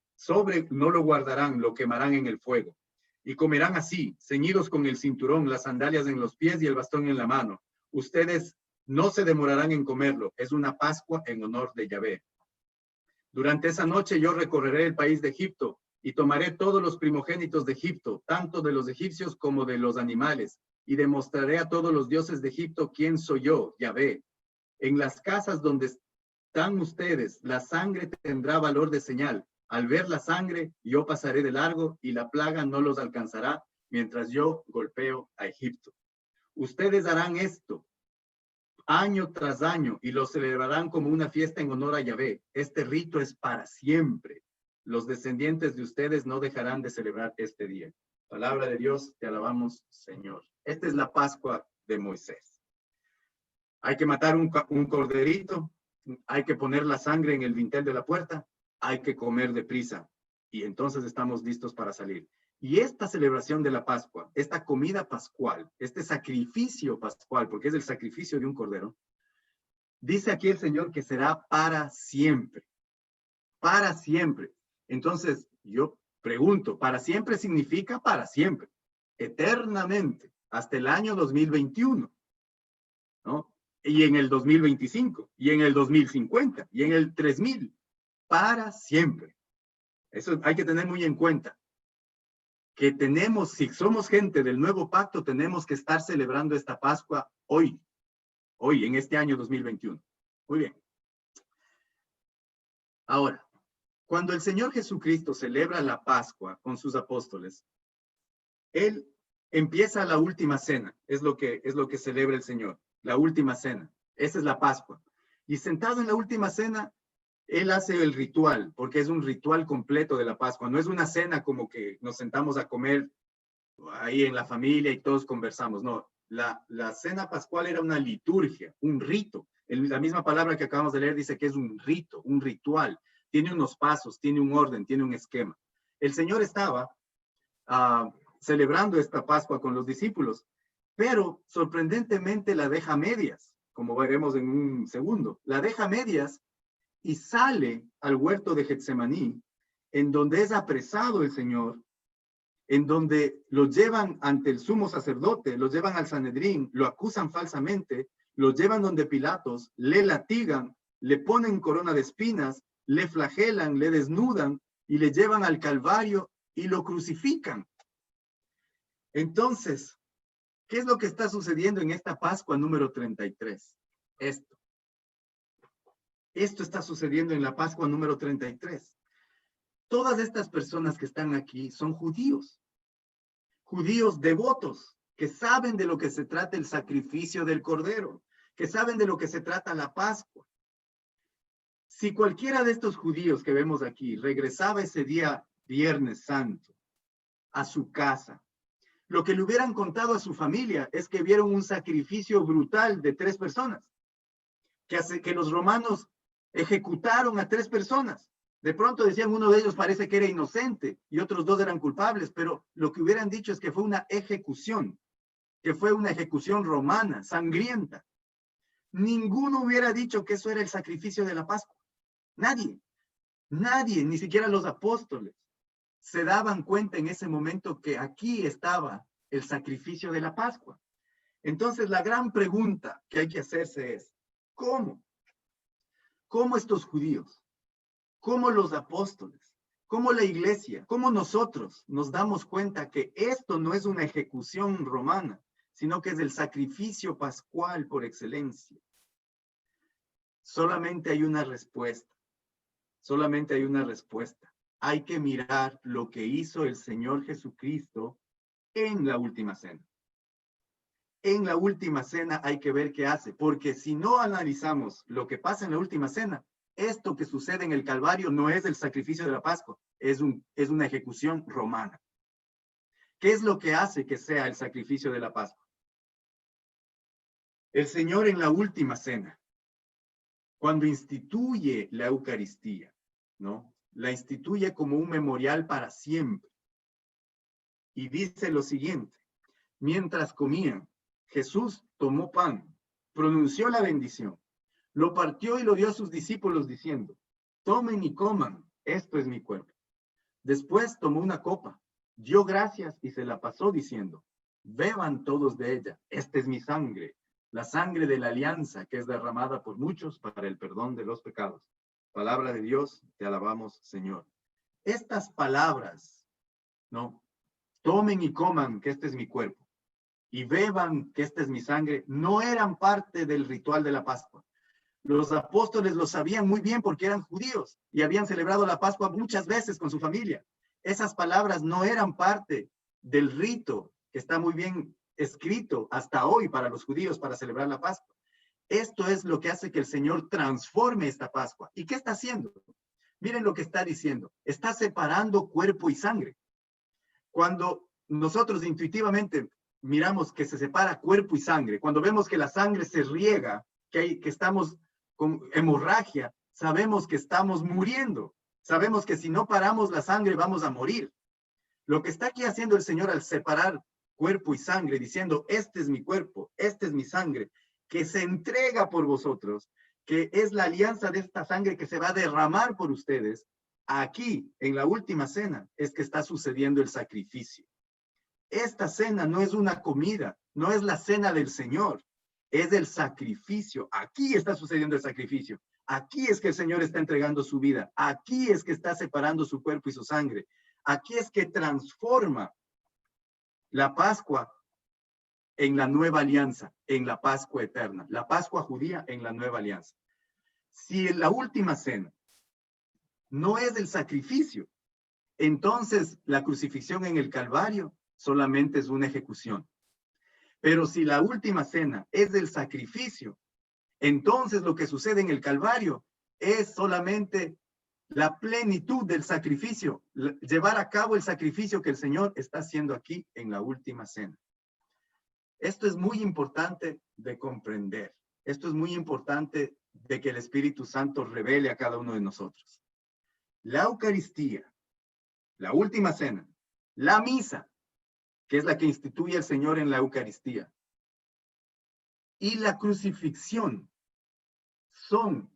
no lo guardarán, lo quemarán en el fuego. Y comerán así, ceñidos con el cinturón, las sandalias en los pies y el bastón en la mano. Ustedes no se demorarán en comerlo. Es una Pascua en honor de Yahvé. Durante esa noche yo recorreré el país de Egipto y tomaré todos los primogénitos de Egipto, tanto de los egipcios como de los animales, y demostraré a todos los dioses de Egipto quién soy yo, Yahvé. En las casas donde están ustedes, la sangre tendrá valor de señal. Al ver la sangre, yo pasaré de largo y la plaga no los alcanzará mientras yo golpeo a Egipto. Ustedes harán esto año tras año y lo celebrarán como una fiesta en honor a Yahvé. Este rito es para siempre. Los descendientes de ustedes no dejarán de celebrar este día. Palabra de Dios, te alabamos, Señor. Esta es la Pascua de Moisés. Hay que matar un corderito, hay que poner la sangre en el dintel de la puerta, hay que comer deprisa y entonces estamos listos para salir. Y esta celebración de la Pascua, esta comida pascual, este sacrificio pascual, porque es el sacrificio de un cordero, dice aquí el Señor que será para siempre. Para siempre. Entonces, yo pregunto, ¿para siempre significa para siempre? Eternamente, hasta el año 2021, ¿no? Y en el 2025, y en el 2050, y en el 3000, para siempre. Eso hay que tener muy en cuenta. Que tenemos, si somos gente del nuevo pacto, tenemos que estar celebrando esta Pascua hoy, en este año 2021. Muy bien. Ahora, cuando el Señor Jesucristo celebra la Pascua con sus apóstoles, Él empieza la última cena, es lo que celebra el Señor, la última cena. Esa es la Pascua. Y sentado en la última cena, Él hace el ritual, porque es un ritual completo de la Pascua. No es una cena como que nos sentamos a comer ahí en la familia y todos conversamos. No, la cena pascual era una liturgia, un rito. La misma palabra que acabamos de leer dice que es un rito, un ritual. Tiene unos pasos, tiene un orden, tiene un esquema. El Señor estaba celebrando esta Pascua con los discípulos, pero sorprendentemente la deja a medias, como veremos en un segundo. La deja a medias y sale al huerto de Getsemaní, en donde es apresado el Señor, en donde lo llevan ante el sumo sacerdote, lo llevan al Sanedrín, lo acusan falsamente, lo llevan donde Pilatos, le latigan, le ponen corona de espinas, le flagelan, le desnudan y le llevan al Calvario y lo crucifican. Entonces, ¿qué es lo que está sucediendo en esta Pascua número 33? Esto está sucediendo en la Pascua número 33. Todas estas personas que están aquí son judíos devotos, que saben de lo que se trata el sacrificio del Cordero, que saben de lo que se trata la Pascua. Si cualquiera de estos judíos que vemos aquí regresaba ese día Viernes Santo a su casa, lo que le hubieran contado a su familia es que vieron un sacrificio brutal de 3 personas, que los romanos ejecutaron a 3 personas. De pronto decían, uno de ellos parece que era inocente y otros 2 eran culpables, pero lo que hubieran dicho es que fue una ejecución, romana, sangrienta. Ninguno hubiera dicho que eso era el sacrificio de la Pascua. Nadie, ni siquiera los apóstoles, se daban cuenta en ese momento que aquí estaba el sacrificio de la Pascua. Entonces, la gran pregunta que hay que hacerse es, ¿cómo estos judíos cómo los apóstoles, cómo la iglesia, cómo nosotros nos damos cuenta que esto no es una ejecución romana, sino que es el sacrificio pascual por excelencia. Solamente hay una respuesta. Solamente hay una respuesta. Hay que mirar lo que hizo el Señor Jesucristo en la última cena. En la última cena hay que ver qué hace, porque si no analizamos lo que pasa en la última cena, esto que sucede en el Calvario no es el sacrificio de la Pascua, es una ejecución romana. ¿Qué es lo que hace que sea el sacrificio de la Pascua? El Señor en la última cena, cuando instituye la Eucaristía, ¿no? La instituye como un memorial para siempre. Y dice lo siguiente: mientras comían, Jesús tomó pan, pronunció la bendición, lo partió y lo dio a sus discípulos diciendo: tomen y coman, esto es mi cuerpo. Después tomó una copa, dio gracias y se la pasó diciendo: beban todos de ella, esta es mi sangre, la sangre de la alianza que es derramada por muchos para el perdón de los pecados. Palabra de Dios, te alabamos, Señor. Estas palabras, ¿no? Tomen y coman, que este es mi cuerpo, y beban, que esta es mi sangre, no eran parte del ritual de la Pascua. Los apóstoles lo sabían muy bien porque eran judíos y habían celebrado la Pascua muchas veces con su familia. Esas palabras no eran parte del rito que está muy bien escrito hasta hoy para los judíos para celebrar la Pascua. Esto es lo que hace que el Señor transforme esta Pascua. ¿Y qué está haciendo? Miren lo que está diciendo. Está separando cuerpo y sangre. Cuando nosotros intuitivamente miramos que se separa cuerpo y sangre, cuando vemos que la sangre se riega, que estamos con hemorragia, sabemos que estamos muriendo. Sabemos que si no paramos la sangre vamos a morir. Lo que está aquí haciendo el Señor al separar cuerpo y sangre, diciendo: este es mi cuerpo, esta es mi sangre, que se entrega por vosotros, que es la alianza de esta sangre que se va a derramar por ustedes. Aquí, en la última cena, es que está sucediendo el sacrificio. Esta cena no es una comida, no es la cena del Señor, es el sacrificio. Aquí está sucediendo el sacrificio. Aquí es que el Señor está entregando su vida. Aquí es que está separando su cuerpo y su sangre. Aquí es que transforma la Pascua en la nueva alianza, en la Pascua eterna. La Pascua judía en la nueva alianza. Si en la última cena no es el sacrificio, entonces la crucifixión en el Calvario solamente es una ejecución. Pero si la última cena es del sacrificio, entonces lo que sucede en el Calvario es solamente la plenitud del sacrificio, llevar a cabo el sacrificio que el Señor está haciendo aquí en la última cena. Esto es muy importante de comprender. Esto es muy importante de que el Espíritu Santo revele a cada uno de nosotros. La Eucaristía, la última cena, la misa, que es la que instituye el Señor en la Eucaristía, y la crucifixión son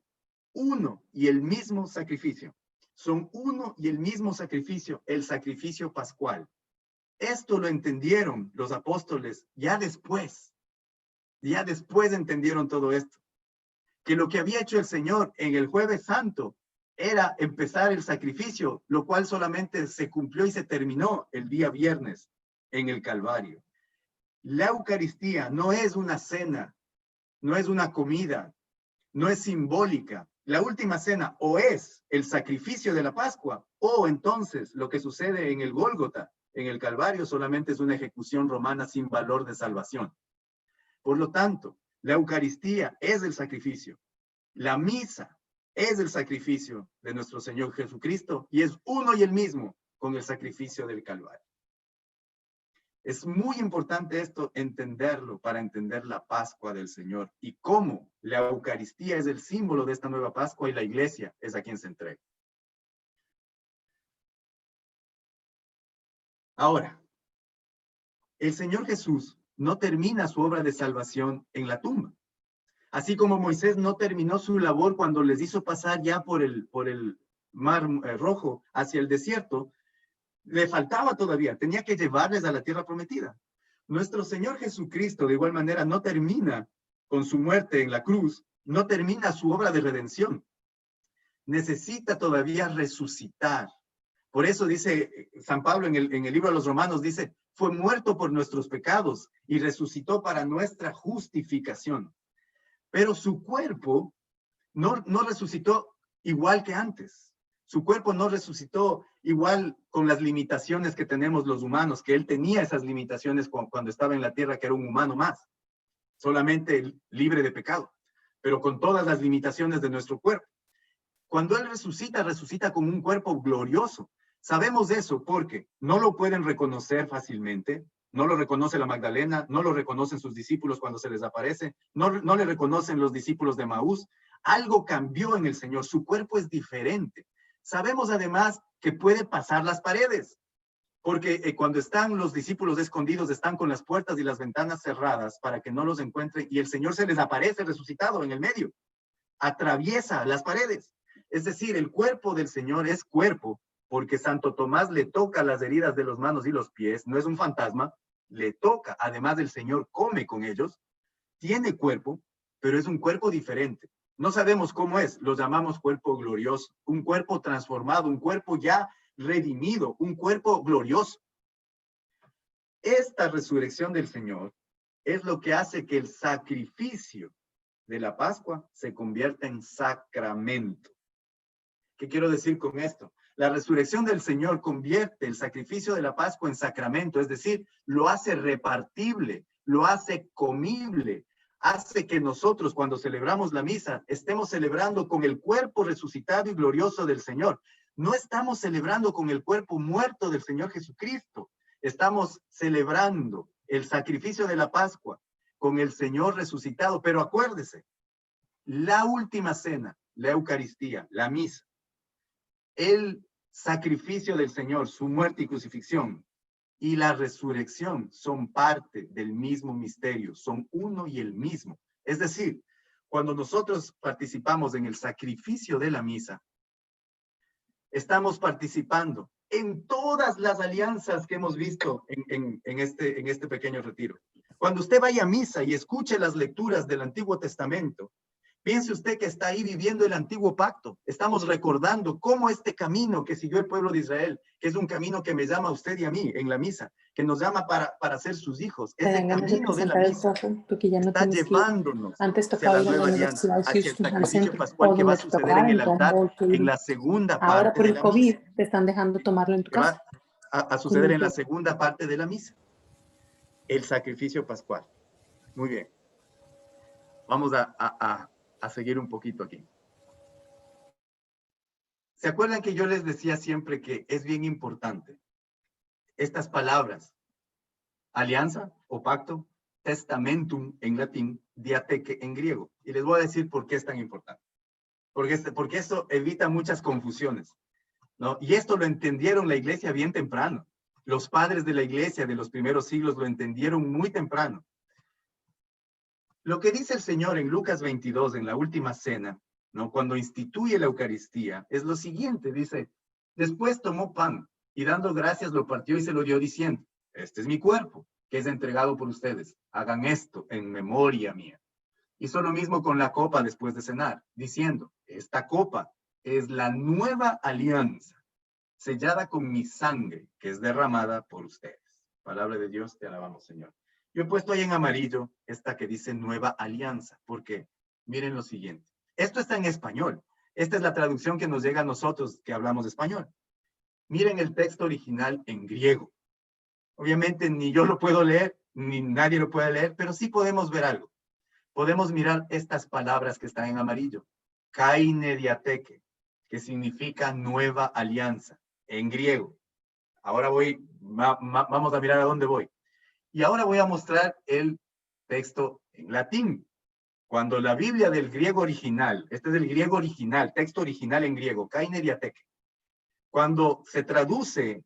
uno y el mismo sacrificio. Son uno y el mismo sacrificio, el sacrificio pascual. Esto lo entendieron los apóstoles ya después entendieron todo esto. Que lo que había hecho el Señor en el Jueves Santo era empezar el sacrificio, lo cual solamente se cumplió y se terminó el día viernes en el Calvario. La Eucaristía no es una cena, no es una comida, no es simbólica. La última cena o es el sacrificio de la Pascua, o entonces lo que sucede en el Gólgota, en el Calvario, solamente es una ejecución romana sin valor de salvación. Por lo tanto, la Eucaristía es el sacrificio. La misa es el sacrificio de nuestro Señor Jesucristo y es uno y el mismo con el sacrificio del Calvario. Es muy importante esto entenderlo para entender la Pascua del Señor y cómo la Eucaristía es el símbolo de esta nueva Pascua y la Iglesia es a quien se entrega. Ahora, el Señor Jesús no termina su obra de salvación en la tumba. Así como Moisés no terminó su labor cuando les hizo pasar ya por el mar rojo hacia el desierto, le faltaba todavía, tenía que llevarles a la tierra prometida. Nuestro Señor Jesucristo, de igual manera, no termina con su muerte en la cruz, no termina su obra de redención. necesita todavía resucitar. Por eso dice San Pablo en el libro de los Romanos, dice, fue muerto por nuestros pecados y resucitó para nuestra justificación. Pero su cuerpo no resucitó igual que antes. Su cuerpo no resucitó igual con las limitaciones que tenemos los humanos, que él tenía esas limitaciones cuando estaba en la tierra, que era un humano más, solamente libre de pecado, pero con todas las limitaciones de nuestro cuerpo. Cuando él resucita, resucita con un cuerpo glorioso. Sabemos eso porque no lo pueden reconocer fácilmente, no lo reconoce la Magdalena, no lo reconocen sus discípulos cuando se les aparece, no le reconocen los discípulos de Maús. Algo cambió en el Señor, su cuerpo es diferente. Sabemos además que puede pasar las paredes, porque cuando están los discípulos escondidos, están con las puertas y las ventanas cerradas para que no los encuentren, y el Señor se les aparece resucitado en el medio, atraviesa las paredes. Es decir, el cuerpo del Señor es cuerpo, porque Santo Tomás le toca las heridas de las manos y los pies, no es un fantasma, le toca, además el Señor come con ellos, tiene cuerpo, pero es un cuerpo diferente. No sabemos cómo es, lo llamamos cuerpo glorioso, un cuerpo transformado, un cuerpo ya redimido, un cuerpo glorioso. Esta resurrección del Señor es lo que hace que el sacrificio de la Pascua se convierta en sacramento. ¿Qué quiero decir con esto? La resurrección del Señor convierte el sacrificio de la Pascua en sacramento, es decir, lo hace repartible, lo hace comible, hace que nosotros cuando celebramos la misa estemos celebrando con el cuerpo resucitado y glorioso del Señor. No estamos celebrando con el cuerpo muerto del Señor Jesucristo, estamos celebrando el sacrificio de la Pascua con el Señor resucitado. Pero acuérdese, la última cena, la Eucaristía, la misa, el sacrificio del Señor, su muerte y crucifixión, y la resurrección son parte del mismo misterio, son uno y el mismo. Es decir, cuando nosotros participamos en el sacrificio de la misa, estamos participando en todas las alianzas que hemos visto en este pequeño retiro. Cuando usted vaya a misa y escuche las lecturas del Antiguo Testamento, piense usted que está ahí viviendo el antiguo pacto. Estamos recordando cómo este camino que siguió el pueblo de Israel, que es un camino que me llama a usted y a mí en la misa, que nos llama para ser sus hijos. Ese camino de la misa está llevándonos hacia la nueva alianza, hacia el sacrificio pascual que va a suceder en el altar en la segunda parte ahora por el de la COVID misa. te están dejando tomarlo en tu casa. Va a suceder en la segunda parte de la misa. El sacrificio pascual. Muy bien. Vamos a seguir un poquito aquí. ¿Se acuerdan que yo les decía siempre que es bien importante estas palabras? Alianza o pacto, testamentum en latín, diateque en griego. Y les voy a decir por qué es tan importante. Porque esto evita muchas confusiones, ¿no? Y esto lo entendieron la iglesia bien temprano. Los padres de la iglesia de los primeros siglos lo entendieron muy temprano. Lo que dice el Señor en Lucas 22, en la última cena, ¿no? Cuando instituye la Eucaristía, es lo siguiente, dice, después tomó pan y dando gracias lo partió y se lo dio diciendo, este es mi cuerpo, que es entregado por ustedes, hagan esto en memoria mía. Hizo lo mismo con la copa después de cenar, diciendo, esta copa es la nueva alianza, sellada con mi sangre, que es derramada por ustedes. Palabra de Dios, te alabamos, Señor. Yo he puesto ahí en amarillo esta que dice nueva alianza, porque miren lo siguiente. Esto está en español. Esta es la traducción que nos llega a nosotros que hablamos español. Miren el texto original en griego. Obviamente ni yo lo puedo leer, ni nadie lo puede leer, pero sí podemos ver algo. Podemos mirar estas palabras que están en amarillo. Kaine diateque, que significa nueva alianza, en griego. Ahora vamos a mirar a dónde voy. Y ahora voy a mostrar el texto en latín. Cuando la Biblia del griego original, este es el griego original, texto original en griego, Kaine diateque, cuando se traduce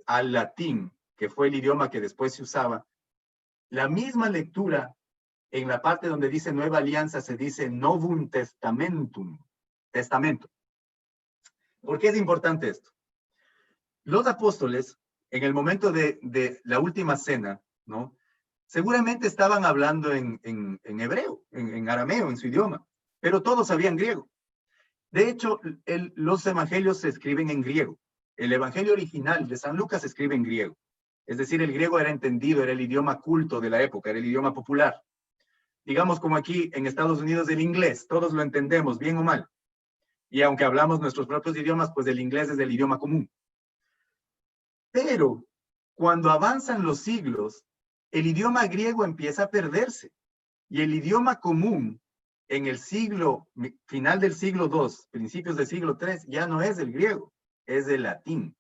al latín, que fue el idioma que después se usaba, la misma lectura, en la parte donde dice nueva alianza, se dice novum testamentum, testamento. ¿Por qué es importante esto? Los apóstoles, en el momento de la última cena, ¿no? Seguramente estaban hablando en hebreo, en arameo, en su idioma, pero todos sabían griego. De hecho, los evangelios se escriben en griego. El evangelio original de San Lucas se escribe en griego. Es decir, el griego era entendido, era el idioma culto de la época, era el idioma popular. Digamos como aquí en Estados Unidos el inglés, todos lo entendemos, bien o mal. Y aunque hablamos nuestros propios idiomas, pues el inglés es el idioma común. Pero cuando avanzan los siglos, el idioma griego empieza a perderse. Y el idioma común en el final del siglo II, principios del siglo III, ya no es el griego, es el latín.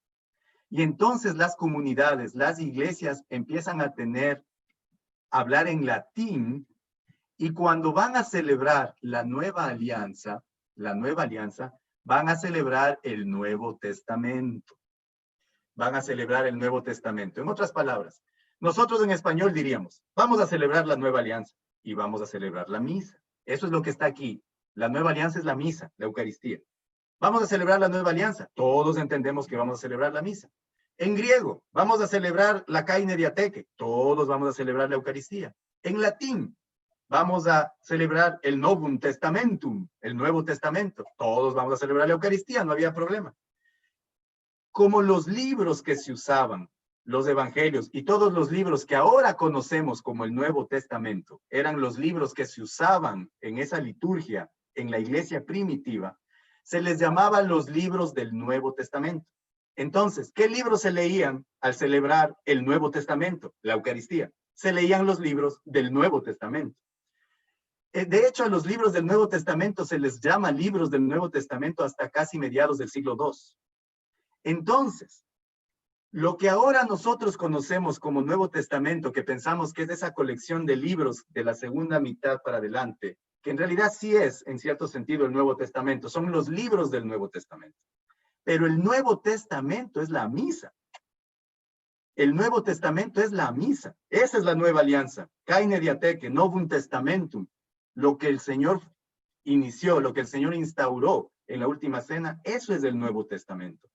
Y entonces las comunidades, las iglesias empiezan a hablar en latín, y cuando van a celebrar la nueva alianza, van a celebrar el Nuevo Testamento. Van a celebrar el Nuevo Testamento. En otras palabras, nosotros en español diríamos, vamos a celebrar la nueva alianza y vamos a celebrar la misa. Eso es lo que está aquí. La nueva alianza es la misa, la Eucaristía. Vamos a celebrar la nueva alianza. Todos entendemos que vamos a celebrar la misa. En griego, vamos a celebrar la Kaine Diateque. Todos vamos a celebrar la Eucaristía. En latín, vamos a celebrar el Novum Testamentum, el Nuevo Testamento. Todos vamos a celebrar la Eucaristía, no había problema. Como los libros que se usaban, los evangelios y todos los libros que ahora conocemos como el Nuevo Testamento, eran los libros que se usaban en esa liturgia en la iglesia primitiva, se les llamaba los libros del Nuevo Testamento. Entonces, ¿qué libros se leían al celebrar el Nuevo Testamento, la Eucaristía? Se leían los libros del Nuevo Testamento. De hecho, a los libros del Nuevo Testamento se les llama libros del Nuevo Testamento hasta casi mediados del siglo II. Entonces, lo que ahora nosotros conocemos como Nuevo Testamento, que pensamos que es esa colección de libros de la segunda mitad para adelante, que en realidad sí es, en cierto sentido, el Nuevo Testamento, son los libros del Nuevo Testamento. Pero el Nuevo Testamento es la misa. El Nuevo Testamento es la misa. Esa es la nueva alianza. Kaine Diateque, Novum Testamentum. Lo que el Señor inició, lo que el Señor instauró en la última cena, eso es el Nuevo Testamento.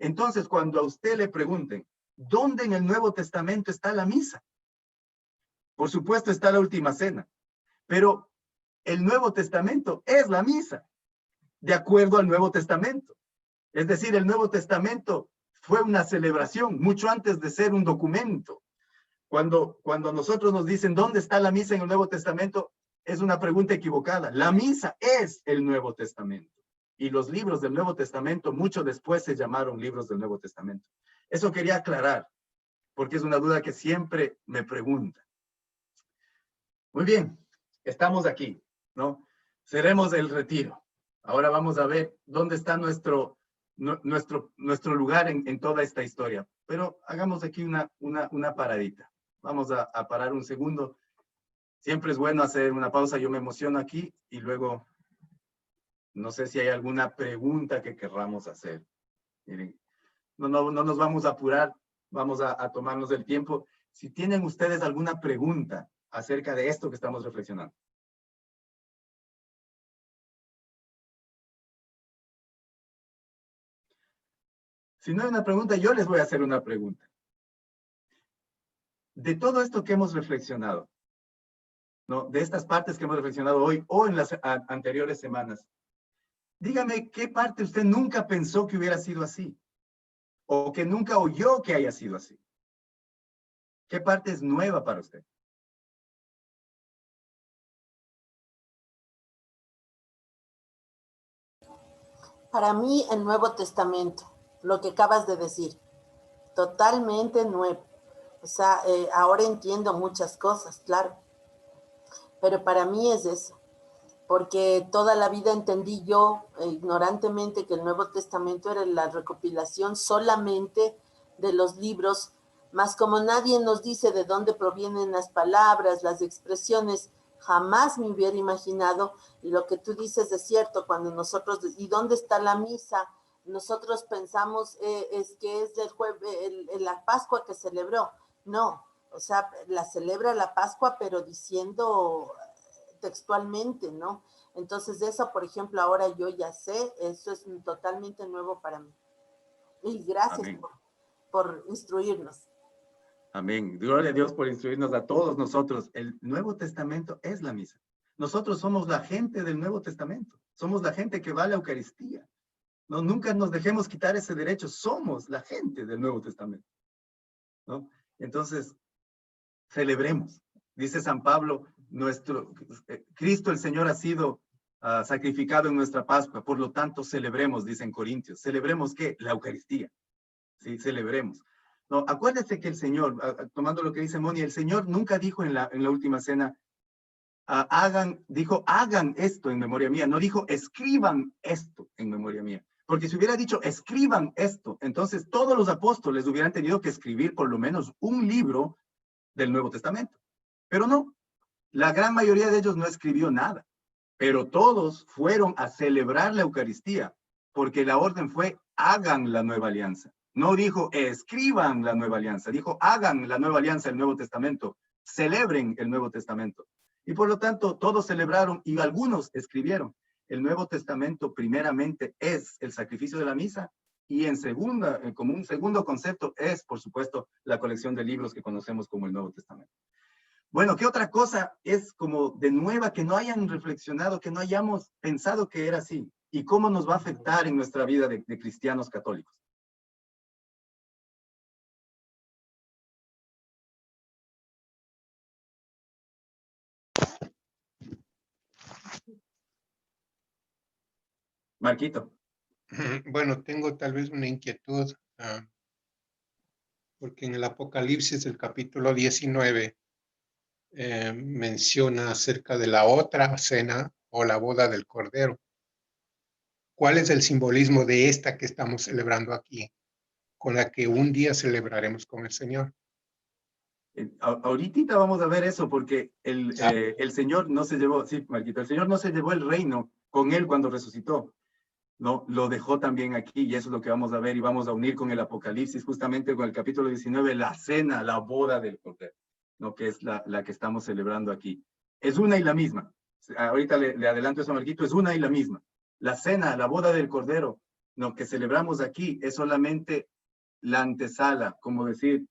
Entonces, cuando a usted le pregunten, ¿dónde en el Nuevo Testamento está la misa? Por supuesto está la última cena, pero el Nuevo Testamento es la misa, de acuerdo al Nuevo Testamento. Es decir, el Nuevo Testamento fue una celebración mucho antes de ser un documento. Cuando nosotros nos dicen, ¿dónde está la misa en el Nuevo Testamento? Es una pregunta equivocada. La misa es el Nuevo Testamento. Y los libros del Nuevo Testamento mucho después se llamaron libros del Nuevo Testamento. Eso quería aclarar, porque es una duda que siempre me preguntan. Muy bien, estamos aquí, ¿no? Cerremos el retiro. Ahora vamos a ver dónde está nuestro lugar en toda esta historia. Pero hagamos aquí una paradita. Vamos a parar un segundo. Siempre es bueno hacer una pausa. Yo me emociono aquí y luego... No sé si hay alguna pregunta que querramos hacer. Miren, no nos vamos a apurar, vamos a tomarnos el tiempo. Si tienen ustedes alguna pregunta acerca de esto que estamos reflexionando. Si no hay una pregunta, yo les voy a hacer una pregunta. De todo esto que hemos reflexionado, ¿no? De estas partes que hemos reflexionado hoy o en las anteriores semanas, dígame qué parte usted nunca pensó que hubiera sido así, o que nunca oyó que haya sido así. ¿Qué parte es nueva para usted? Para mí, el Nuevo Testamento, lo que acabas de decir, totalmente nuevo. O sea, ahora entiendo muchas cosas, claro, pero para mí es eso, porque toda la vida entendí yo ignorantemente que el Nuevo Testamento era la recopilación solamente de los libros, más como nadie nos dice de dónde provienen las palabras, las expresiones, jamás me hubiera imaginado, y lo que tú dices es cierto, cuando nosotros, ¿y dónde está la misa? Nosotros pensamos es que es del la Pascua que celebró. No, o sea, la celebra la Pascua, pero diciendo textualmente, ¿no? Entonces eso, por ejemplo, ahora yo ya sé, eso es totalmente nuevo para mí. Y gracias por instruirnos. Amén. Gloria a Dios por instruirnos a todos nosotros. El Nuevo Testamento es la misa. Nosotros somos la gente del Nuevo Testamento. Somos la gente que va a la Eucaristía. No, nunca nos dejemos quitar ese derecho. Somos la gente del Nuevo Testamento, ¿no? Entonces, celebremos. Dice San Pablo, Cristo el Señor ha sido sacrificado en nuestra Pascua, por lo tanto celebremos, dicen Corintios. ¿Celebremos qué? La Eucaristía. Sí, celebremos. No, acuérdese que el Señor, tomando lo que dice Moni, el Señor nunca dijo en la última cena, dijo, hagan esto en memoria mía. No dijo, escriban esto en memoria mía. Porque si hubiera dicho, escriban esto, entonces todos los apóstoles hubieran tenido que escribir por lo menos un libro del Nuevo Testamento. Pero no, la gran mayoría de ellos no escribió nada. Pero todos fueron a celebrar la Eucaristía, porque la orden fue, hagan la nueva alianza. No dijo, escriban la nueva alianza. Dijo, hagan la nueva alianza, el Nuevo Testamento. Celebren el Nuevo Testamento. Y por lo tanto, todos celebraron y algunos escribieron. El Nuevo Testamento primeramente es el sacrificio de la misa y como un segundo concepto es, por supuesto, la colección de libros que conocemos como el Nuevo Testamento. Bueno, ¿qué otra cosa es como de nueva que no hayan reflexionado, que no hayamos pensado que era así? ¿Y cómo nos va a afectar en nuestra vida de cristianos católicos? Marquito. Bueno, tengo tal vez una inquietud, porque en el Apocalipsis, el capítulo 19, menciona acerca de la otra cena o la boda del Cordero. ¿Cuál es el simbolismo de esta que estamos celebrando aquí, con la que un día celebraremos con el Señor? Ahorita vamos a ver eso, porque el Señor no se llevó, sí, Marquito, el Señor no se llevó el reino con él cuando resucitó. No, lo dejó también aquí y eso es lo que vamos a ver y vamos a unir con el Apocalipsis, justamente con el capítulo 19, la cena, la boda del Cordero, ¿no? Que es la que estamos celebrando aquí. Es una y la misma. Ahorita le adelanto eso a Marquito, es una y la misma. La cena, la boda del Cordero, lo que celebramos aquí es solamente la antesala, como decir,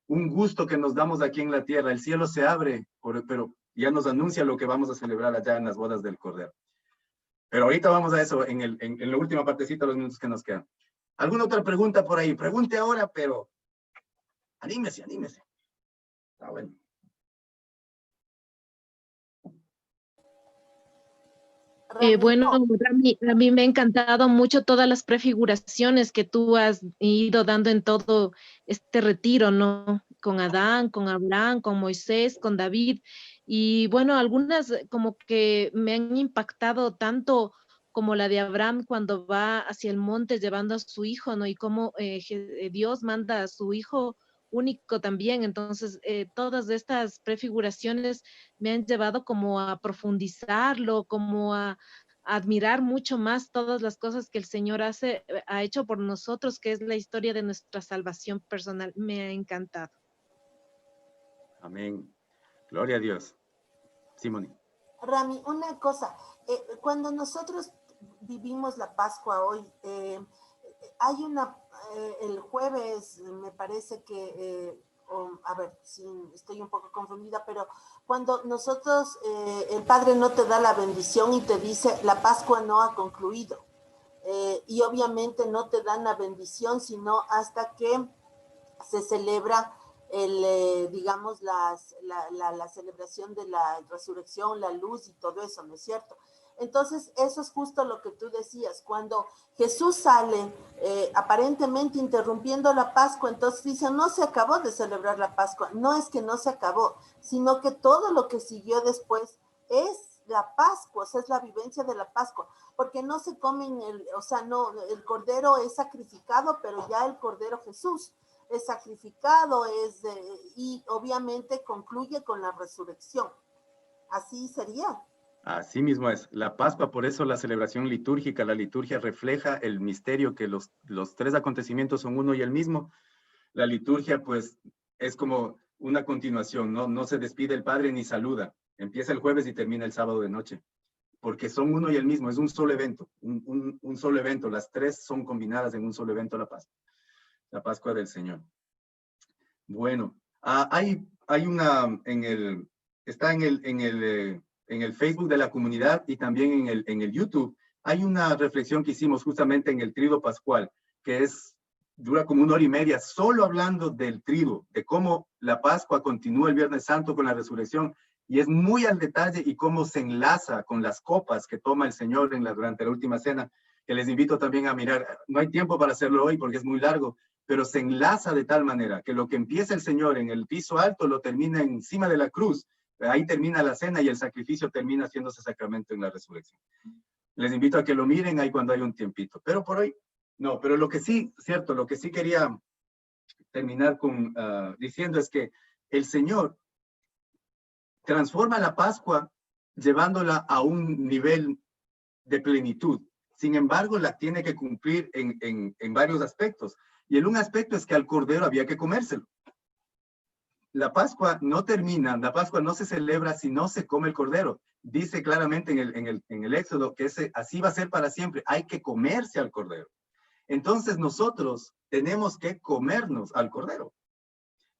un gusto que nos damos aquí en la tierra. El cielo se abre, pero ya nos anuncia lo que vamos a celebrar allá en las bodas del Cordero. Pero ahorita vamos a eso en la última partecita, los minutos que nos quedan. ¿Alguna otra pregunta por ahí? Pregunte ahora, pero anímese, anímese. Está bueno. Bueno, a mí me ha encantado mucho todas las prefiguraciones que tú has ido dando en todo este retiro, ¿no? Con Adán, con Abraham, con Moisés, con David. Y bueno, algunas como que me han impactado tanto como la de Abraham cuando va hacia el monte llevando a su hijo, ¿no? Y cómo Dios manda a su hijo único también. Entonces, todas estas prefiguraciones me han llevado como a profundizarlo, como a admirar mucho más todas las cosas que el Señor ha hecho por nosotros, que es la historia de nuestra salvación personal. Me ha encantado. Amén. Gloria a Dios. Simoni. Rami, una cosa, cuando nosotros vivimos la Pascua hoy, hay el jueves, me parece que, a ver, sí, estoy un poco confundida, pero cuando nosotros, el Padre no te da la bendición y te dice, la Pascua no ha concluido, y obviamente no te dan la bendición, sino hasta que se celebra digamos, la celebración de la resurrección, la luz y todo eso, ¿no es cierto? Entonces, eso es justo lo que tú decías. Cuando Jesús sale aparentemente interrumpiendo la Pascua, entonces dicen, no se acabó de celebrar la Pascua. No es que no se acabó, sino que todo lo que siguió después es la Pascua, o sea, es la vivencia de la Pascua, porque no se comen, o sea, no, el Cordero es sacrificado, pero ya el Cordero Jesús es sacrificado, y obviamente concluye con la resurrección. Así sería. Así mismo es. La Pascua, por eso la celebración litúrgica, la liturgia refleja el misterio que los tres acontecimientos son uno y el mismo. La liturgia, pues, es como una continuación, ¿no? No se despide el Padre ni saluda. Empieza el jueves y termina el sábado de noche. Porque son uno y el mismo, es un solo evento, un solo evento. Las tres son combinadas en un solo evento, la Pascua del Señor. Bueno, hay una, está en el en el Facebook de la comunidad y también en el YouTube, hay una reflexión que hicimos justamente en el Triduo Pascual, que dura como 1 hora y media, solo hablando del triduo, de cómo la Pascua continúa el Viernes Santo con la resurrección, y es muy al detalle y cómo se enlaza con las copas que toma el Señor durante la última cena, que les invito también a mirar. No hay tiempo para hacerlo hoy porque es muy largo, pero se enlaza de tal manera que lo que empieza el Señor en el piso alto lo termina encima de la cruz. Ahí termina la cena y el sacrificio termina haciéndose sacramento en la resurrección. Les invito a que lo miren ahí cuando hay un tiempito. Pero por hoy, no. Pero lo que sí, cierto, lo que sí quería terminar diciendo es que el Señor transforma la Pascua llevándola a un nivel de plenitud. Sin embargo, la tiene que cumplir en varios aspectos. Y un aspecto es que al Cordero había que comérselo. La Pascua no termina, la Pascua no se celebra si no se come el Cordero. Dice claramente en el Éxodo que así va a ser para siempre. Hay que comerse al Cordero. Entonces nosotros tenemos que comernos al Cordero.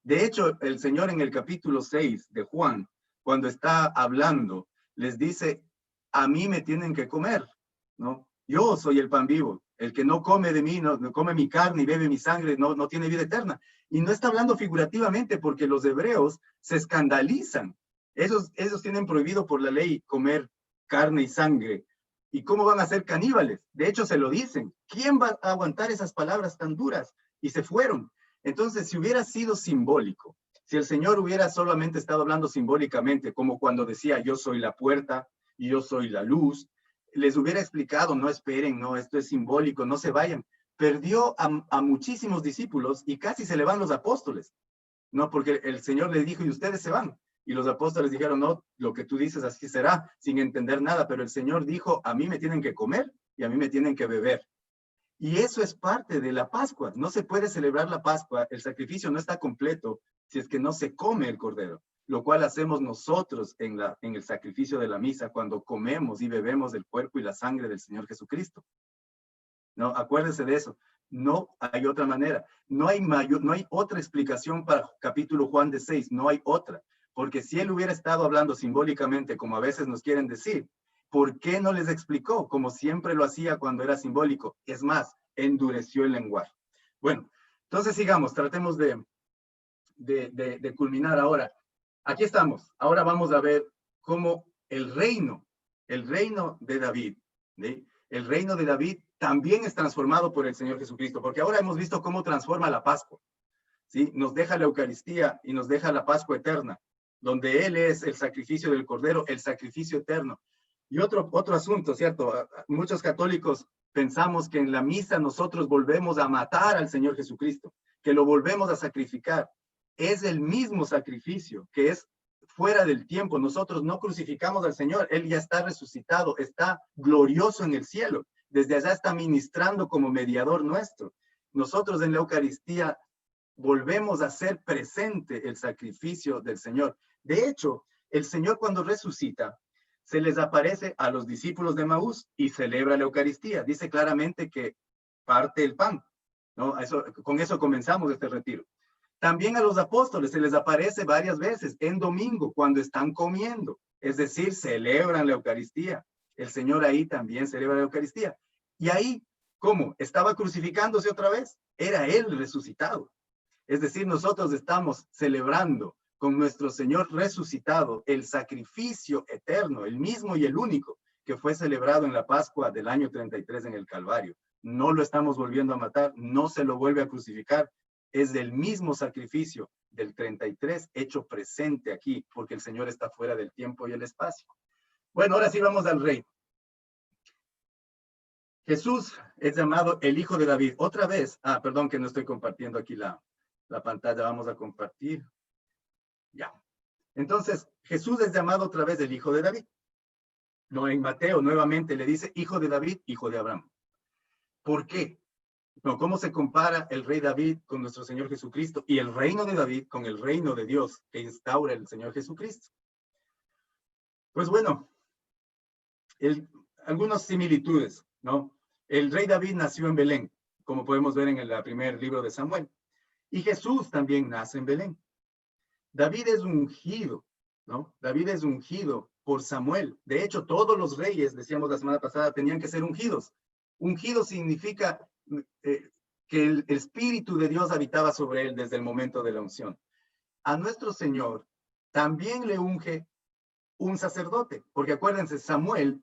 De hecho, el Señor en el capítulo 6 de Juan, cuando está hablando, les dice, a mí me tienen que comer, ¿no? Yo soy el pan vivo. El que no come de mí, no come mi carne y bebe mi sangre, no tiene vida eterna. Y no está hablando figurativamente porque los hebreos se escandalizan. Ellos tienen prohibido por la ley comer carne y sangre. ¿Y cómo van a ser caníbales? De hecho, se lo dicen. ¿Quién va a aguantar esas palabras tan duras? Y se fueron. Entonces, si hubiera sido simbólico, si el Señor hubiera solamente estado hablando simbólicamente, como cuando decía, yo soy la puerta y yo soy la luz, les hubiera explicado, no esperen, no, esto es simbólico, no se vayan. Perdió a muchísimos discípulos y casi se le van los apóstoles, ¿no? Porque el Señor les dijo, y ustedes se van. Y los apóstoles dijeron, no, lo que tú dices así será, sin entender nada. Pero el Señor dijo, a mí me tienen que comer y a mí me tienen que beber. Y eso es parte de la Pascua. No se puede celebrar la Pascua, el sacrificio no está completo si es que no se come el Cordero, lo cual hacemos nosotros en el sacrificio de la misa cuando comemos y bebemos el cuerpo y la sangre del Señor Jesucristo. No, acuérdense de eso. No hay otra manera. No hay otra explicación para capítulo Juan de 6. No hay otra. Porque si él hubiera estado hablando simbólicamente, como a veces nos quieren decir, ¿por qué no les explicó? Como siempre lo hacía cuando era simbólico. Es más, endureció el lenguaje. Bueno, entonces sigamos. Tratemos de culminar ahora. Aquí estamos. Ahora vamos a ver cómo el reino de David, ¿sí? El reino de David también es transformado por el Señor Jesucristo, porque ahora hemos visto cómo transforma la Pascua, ¿sí? Nos deja la Eucaristía y nos deja la Pascua eterna, donde Él es el sacrificio del Cordero, el sacrificio eterno. Y otro asunto, ¿cierto? Muchos católicos pensamos que en la misa nosotros volvemos a matar al Señor Jesucristo, que lo volvemos a sacrificar. Es el mismo sacrificio, que es fuera del tiempo. Nosotros no crucificamos al Señor, Él ya está resucitado, está glorioso en el cielo. Desde allá está ministrando como mediador nuestro. Nosotros en la Eucaristía volvemos a hacer presente el sacrificio del Señor. De hecho, el Señor cuando resucita, se les aparece a los discípulos de Emaús y celebra la Eucaristía. Dice claramente que parte el pan, ¿no? Con eso comenzamos este retiro. También a los apóstoles se les aparece varias veces en domingo cuando están comiendo, es decir, celebran la Eucaristía. El Señor ahí también celebra la Eucaristía. Y ahí, ¿cómo? ¿Estaba crucificándose otra vez? Era Él resucitado. Es decir, nosotros estamos celebrando con nuestro Señor resucitado el sacrificio eterno, el mismo y el único que fue celebrado en la Pascua del año 33 en el Calvario. No lo estamos volviendo a matar, no se lo vuelve a crucificar. Es del mismo sacrificio del 33 hecho presente aquí, porque el Señor está fuera del tiempo y el espacio. Bueno, ahora sí vamos al reino. Jesús es llamado el Hijo de David. Otra vez, perdón que no estoy compartiendo aquí la pantalla, vamos a compartir. Ya. Entonces, Jesús es llamado otra vez el Hijo de David. No, en Mateo nuevamente le dice Hijo de David, Hijo de Abraham. ¿Por qué? No, ¿cómo se compara el rey David con nuestro Señor Jesucristo y el reino de David con el reino de Dios que instaura el Señor Jesucristo? Pues bueno, algunas similitudes, ¿no? El rey David nació en Belén, como podemos ver en el primer libro de Samuel. Y Jesús también nace en Belén. David es ungido, ¿no? David es ungido por Samuel. De hecho, todos los reyes, decíamos la semana pasada, tenían que ser ungidos. Ungido significa que el Espíritu de Dios habitaba sobre él desde el momento de la unción. A nuestro Señor también le unge un sacerdote, porque acuérdense, Samuel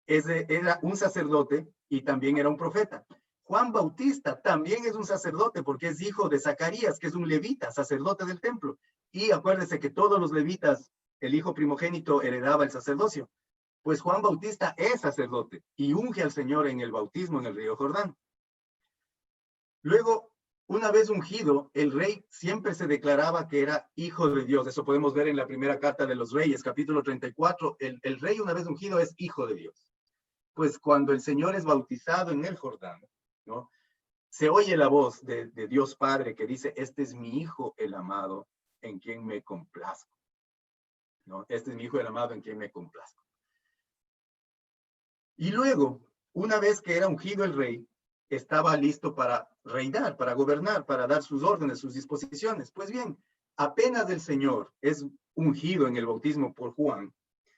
era un sacerdote y también era un profeta. Juan Bautista también es un sacerdote porque es hijo de Zacarías, que es un levita, sacerdote del templo. Y acuérdense que todos los levitas, el hijo primogénito heredaba el sacerdocio. Pues Juan Bautista es sacerdote y unge al Señor en el bautismo en el río Jordán. Luego, una vez ungido, el rey siempre se declaraba que era hijo de Dios. Eso podemos ver en la primera carta de los Reyes, capítulo 34. El rey, una vez ungido, es hijo de Dios. Pues cuando el Señor es bautizado en el Jordán, ¿no? Se oye la voz de Dios Padre que dice, este es mi hijo el amado en quien me complazco, ¿no? Este es mi hijo el amado en quien me complazco. Y luego, una vez que era ungido el rey, estaba listo para reinar, para gobernar, para dar sus órdenes, sus disposiciones. Pues bien, apenas el Señor es ungido en el bautismo por Juan,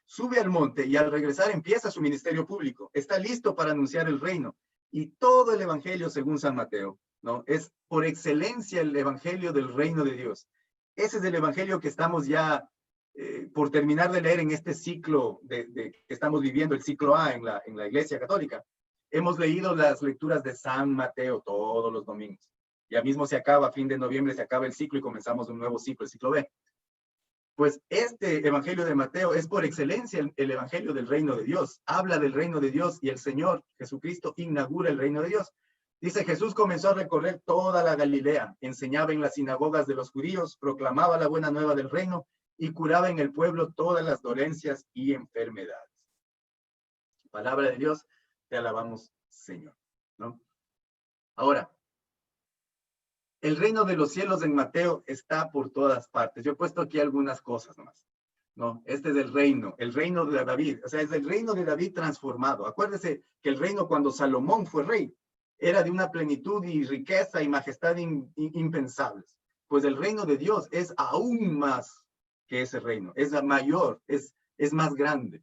sube al monte y al regresar empieza su ministerio público. Está listo para anunciar el reino. Y todo el evangelio, según San Mateo, ¿no? Es por excelencia el evangelio del reino de Dios. Ese es el evangelio que estamos ya por terminar de leer en este ciclo que estamos viviendo, el ciclo A en la Iglesia Católica. Hemos leído las lecturas de San Mateo todos los domingos. Ya mismo se acaba, a fin de noviembre se acaba el ciclo y comenzamos un nuevo ciclo, el ciclo B. Pues este evangelio de Mateo es por excelencia el evangelio del reino de Dios. Habla del reino de Dios y el Señor Jesucristo inaugura el reino de Dios. Dice, Jesús comenzó a recorrer toda la Galilea, enseñaba en las sinagogas de los judíos, proclamaba la buena nueva del reino y curaba en el pueblo todas las dolencias y enfermedades. Palabra de Dios, te alabamos, Señor, ¿no? Ahora, el reino de los cielos en Mateo está por todas partes. Yo he puesto aquí algunas cosas nomás, ¿no? Este es el reino de David. O sea, es el reino de David transformado. Acuérdese que el reino cuando Salomón fue rey era de una plenitud y riqueza y majestad impensables. Pues el reino de Dios es aún más que ese reino. Es mayor, es más grande.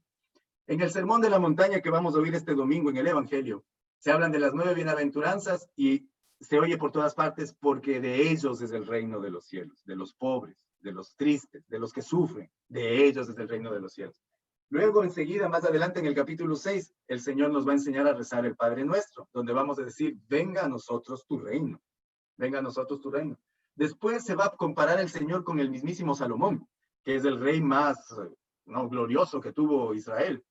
En el Sermón de la Montaña que vamos a oír este domingo en el Evangelio, se hablan de las 9 bienaventuranzas y se oye por todas partes porque de ellos es el reino de los cielos, de los pobres, de los tristes, de los que sufren, de ellos es el reino de los cielos. Luego, enseguida, más adelante en el capítulo 6, el Señor nos va a enseñar a rezar el Padre Nuestro, donde vamos a decir, venga a nosotros tu reino, venga a nosotros tu reino. Después se va a comparar el Señor con el mismísimo Salomón, que es el rey más glorioso que tuvo Israel.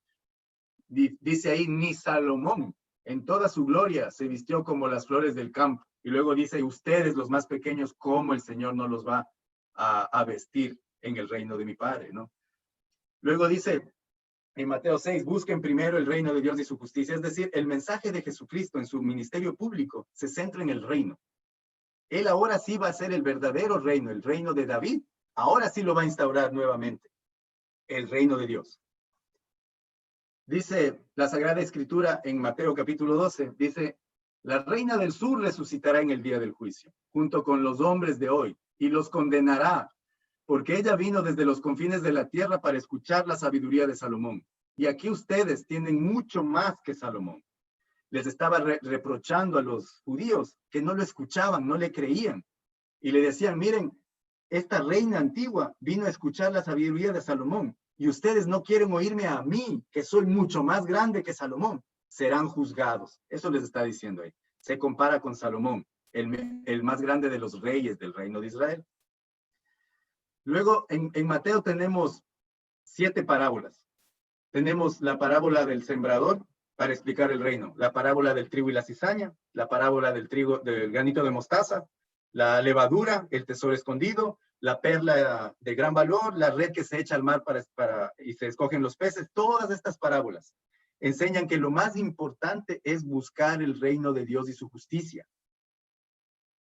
Dice ahí, ni Salomón en toda su gloria se vistió como las flores del campo. Y luego dice, ustedes los más pequeños, ¿cómo el Señor no los va a vestir en el reino de mi Padre, ¿no? Luego dice en Mateo 6, busquen primero el reino de Dios y su justicia. Es decir, el mensaje de Jesucristo en su ministerio público se centra en el reino. Él ahora sí va a ser el verdadero reino, el reino de David. Ahora sí lo va a instaurar nuevamente, el reino de Dios. Dice la Sagrada Escritura en Mateo capítulo 12, dice, la reina del sur resucitará en el día del juicio, junto con los hombres de hoy, y los condenará, porque ella vino desde los confines de la tierra para escuchar la sabiduría de Salomón. Y aquí ustedes tienen mucho más que Salomón. Les estaba reprochando a los judíos que no lo escuchaban, no le creían. Y le decían, miren, esta reina antigua vino a escuchar la sabiduría de Salomón. Y ustedes no quieren oírme a mí, que soy mucho más grande que Salomón, serán juzgados. Eso les está diciendo ahí. Se compara con Salomón, el más grande de los reyes del reino de Israel. Luego, en Mateo tenemos 7 parábolas. Tenemos la parábola del sembrador para explicar el reino, la parábola del trigo y la cizaña, la parábola del granito de mostaza, la levadura, el tesoro escondido, la perla de gran valor, la red que se echa al mar y se escogen los peces. Todas estas parábolas enseñan que lo más importante es buscar el reino de Dios y su justicia.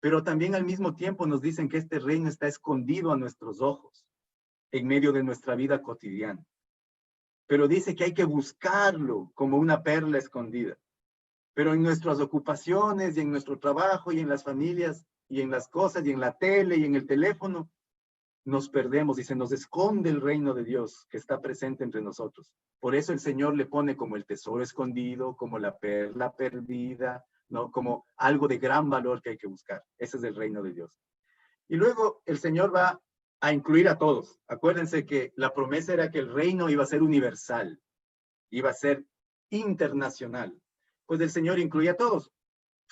Pero también al mismo tiempo nos dicen que este reino está escondido a nuestros ojos, en medio de nuestra vida cotidiana. Pero dice que hay que buscarlo como una perla escondida. Pero en nuestras ocupaciones y en nuestro trabajo y en las familias y en las cosas y en la tele y en el teléfono, nos perdemos y se nos esconde el reino de Dios que está presente entre nosotros. Por eso el Señor le pone como el tesoro escondido, como la perla perdida, ¿no? Como algo de gran valor que hay que buscar. Ese es el reino de Dios. Y luego el Señor va a incluir a todos. Acuérdense que la promesa era que el reino iba a ser universal, iba a ser internacional. Pues el Señor incluye a todos,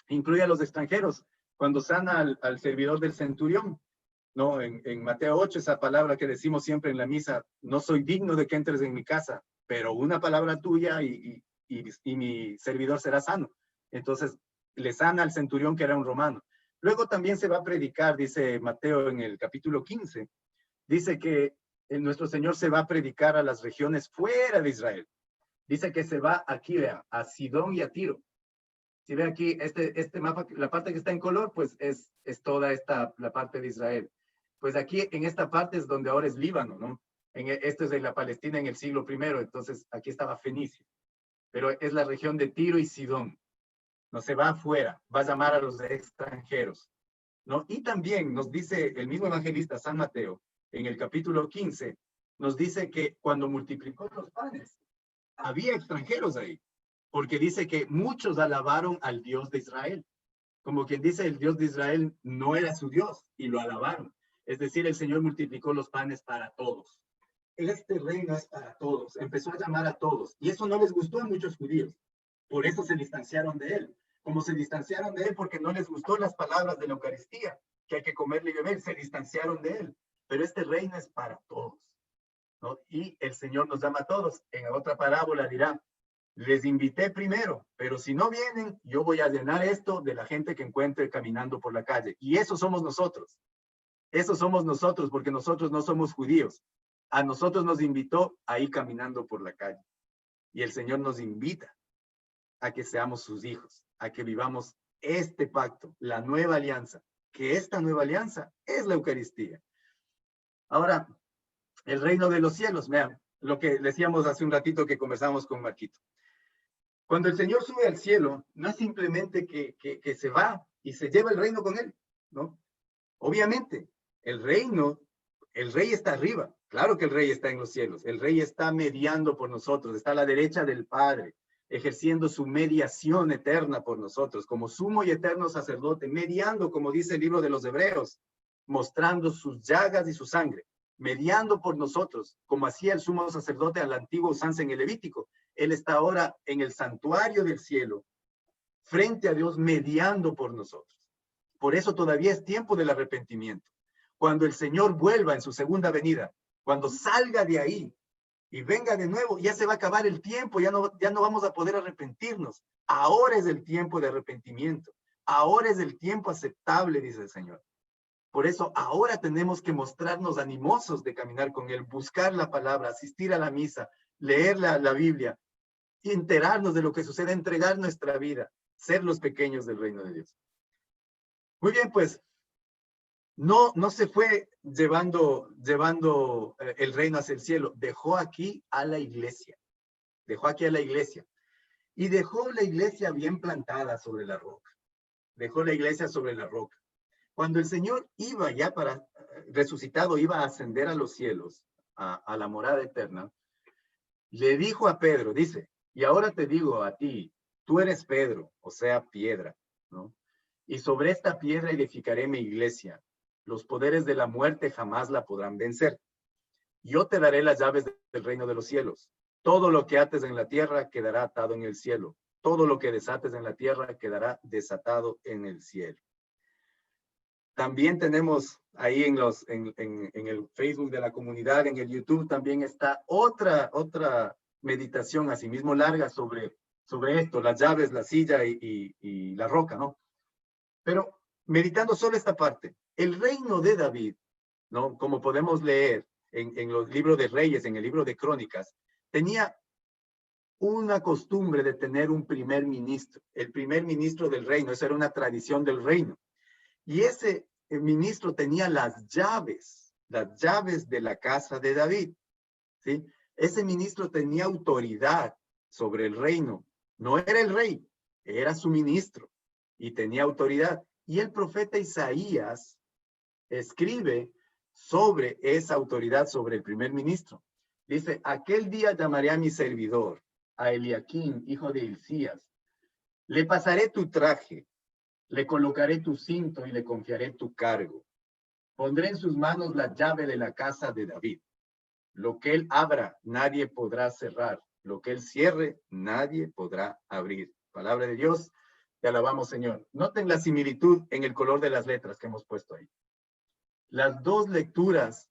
incluye a los extranjeros. Cuando sana al servidor del centurión, ¿no? En Mateo 8, esa palabra que decimos siempre en la misa, no soy digno de que entres en mi casa, pero una palabra tuya y mi servidor será sano. Entonces, le sana al centurión que era un romano. Luego también se va a predicar, dice Mateo en el capítulo 15, dice que nuestro Señor se va a predicar a las regiones fuera de Israel. Dice que se va aquí, vean, a Sidón y a Tiro. Si ve aquí, este mapa, la parte que está en color, pues es toda la parte de Israel. Pues aquí, en esta parte es donde ahora es Líbano, ¿no? Esto es de la Palestina en el siglo I, entonces aquí estaba Fenicia. Pero es la región de Tiro y Sidón. No se va afuera, va a llamar a los extranjeros, ¿no? Y también nos dice el mismo evangelista San Mateo, en el capítulo 15, nos dice que cuando multiplicó los panes, había extranjeros ahí, porque dice que muchos alabaron al Dios de Israel. Como quien dice, el Dios de Israel no era su Dios, y lo alabaron. Es decir, el Señor multiplicó los panes para todos. Este reino es para todos. Empezó a llamar a todos. Y eso no les gustó a muchos judíos. Por eso se distanciaron de él. Como se distanciaron de él porque no les gustó las palabras de la Eucaristía, que hay que comerle y beber, se distanciaron de él. Pero este reino es para todos, ¿no? Y el Señor nos llama a todos. En otra parábola dirá, les invité primero, pero si no vienen, yo voy a llenar esto de la gente que encuentre caminando por la calle. Y eso somos nosotros. Eso somos nosotros, porque nosotros no somos judíos. A nosotros nos invitó a ir caminando por la calle. Y el Señor nos invita a que seamos sus hijos, a que vivamos este pacto, la nueva alianza, que esta nueva alianza es la Eucaristía. Ahora, el reino de los cielos, vean, lo que decíamos hace un ratito que conversamos con Marquito. Cuando el Señor sube al cielo, no es simplemente que se va y se lleva el reino con él, ¿no? Obviamente, el rey está arriba. Claro que el rey está en los cielos. El rey está mediando por nosotros, está a la derecha del Padre, ejerciendo su mediación eterna por nosotros, como sumo y eterno sacerdote, mediando, como dice el libro de los Hebreos, mostrando sus llagas y su sangre, mediando por nosotros, como hacía el sumo sacerdote a la antigua usanza en el Levítico. Él está ahora en el santuario del cielo, frente a Dios, mediando por nosotros. Por eso todavía es tiempo del arrepentimiento. Cuando el Señor vuelva en su segunda venida, cuando salga de ahí y venga de nuevo, ya se va a acabar el tiempo, ya no vamos a poder arrepentirnos. Ahora es el tiempo de arrepentimiento. Ahora es el tiempo aceptable, dice el Señor. Por eso ahora tenemos que mostrarnos animosos de caminar con Él, buscar la palabra, asistir a la misa, leer la Biblia, enterarnos de lo que sucede, entregar nuestra vida, ser los pequeños del reino de Dios. Muy bien, pues, no se fue llevando el reino hacia el cielo, dejó aquí a la iglesia, y dejó la iglesia bien plantada sobre la roca, Cuando el Señor iba ya resucitado, iba a ascender a los cielos, a la morada eterna, le dijo a Pedro, dice, y ahora te digo a ti, tú eres Pedro, o sea, piedra, ¿no? Y sobre esta piedra edificaré mi iglesia. Los poderes de la muerte jamás la podrán vencer. Yo te daré las llaves del reino de los cielos. Todo lo que ates en la tierra quedará atado en el cielo. Todo lo que desates en la tierra quedará desatado en el cielo. También tenemos ahí en el Facebook de la comunidad, en el YouTube, también está otra meditación, asimismo larga, sobre esto, las llaves, la silla y la roca, ¿no? Pero meditando solo esta parte, el reino de David, ¿no? Como podemos leer en los libros de Reyes, en el libro de Crónicas, tenía una costumbre de tener un primer ministro, el primer ministro del reino. Esa era una tradición del reino. Y ese ministro tenía las llaves de la casa de David, ¿sí? Ese ministro tenía autoridad sobre el reino. No era el rey, era su ministro y tenía autoridad. Y el profeta Isaías escribe sobre esa autoridad sobre el primer ministro. Dice, aquel día llamaré a mi servidor, a Eliaquín, hijo de Hilcías. Le pasaré tu traje, le colocaré tu cinto y le confiaré tu cargo. Pondré en sus manos la llave de la casa de David. Lo que él abra, nadie podrá cerrar. Lo que él cierre, nadie podrá abrir. Palabra de Dios, te alabamos, Señor. Noten la similitud en el color de las letras que hemos puesto ahí. Las dos lecturas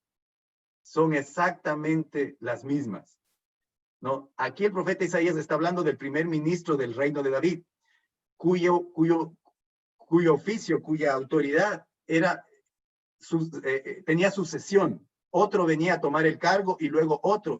son exactamente las mismas, ¿no? Aquí el profeta Isaías está hablando del primer ministro del reino de David, cuyo oficio, cuya autoridad era tenía sucesión. Otro venía a tomar el cargo y luego otro,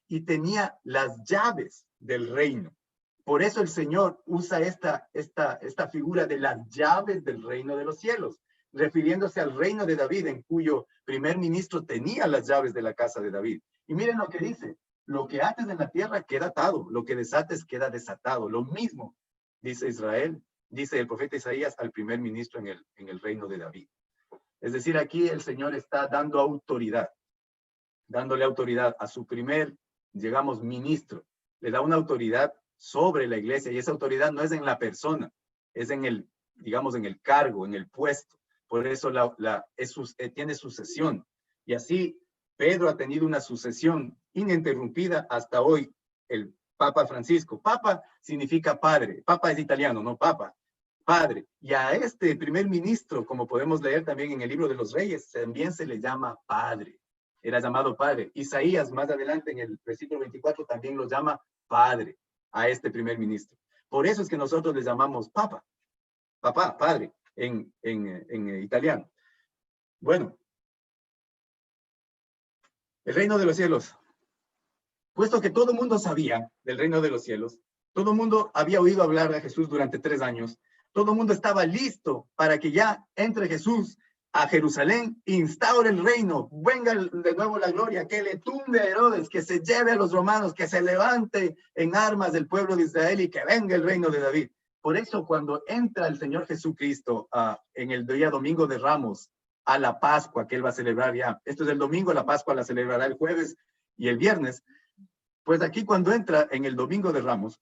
y tenía las llaves del reino. Por eso el Señor usa esta figura de las llaves del reino de los cielos, refiriéndose al reino de David, en cuyo primer ministro tenía las llaves de la casa de David. Y miren lo que dice: lo que ates en la tierra queda atado, lo que desates queda desatado. Lo mismo dice Israel, dice el profeta Isaías al primer ministro en el reino de David. Es decir, aquí el Señor está dando autoridad, dándole autoridad a su primer, digamos, ministro. Le da una autoridad sobre la iglesia, y esa autoridad no es en la persona, es en el, digamos, en el cargo, en el puesto. Por eso tiene sucesión. Y así Pedro ha tenido una sucesión ininterrumpida hasta hoy, el Papa Francisco. Papa significa padre. Papa es italiano, no papa. Padre. Y a este primer ministro, como podemos leer también en el libro de los Reyes, también se le llama padre. Era llamado padre. Isaías, más adelante en el versículo 24, también lo llama padre a este primer ministro. Por eso es que nosotros le llamamos papa, papá, padre, en italiano. Bueno, el reino de los cielos. Puesto que todo el mundo sabía del reino de los cielos, todo el mundo había oído hablar de Jesús durante 3 años, todo el mundo estaba listo para que ya entre Jesús a Jerusalén, instaure el reino, venga de nuevo la gloria, que le tumbe a Herodes, que se lleve a los romanos, que se levante en armas del pueblo de Israel y que venga el reino de David. Por eso cuando entra el Señor Jesucristo en el día domingo de Ramos, a la Pascua que él va a celebrar ya, esto es el domingo, la Pascua la celebrará el jueves y el viernes, pues aquí cuando entra en el domingo de Ramos,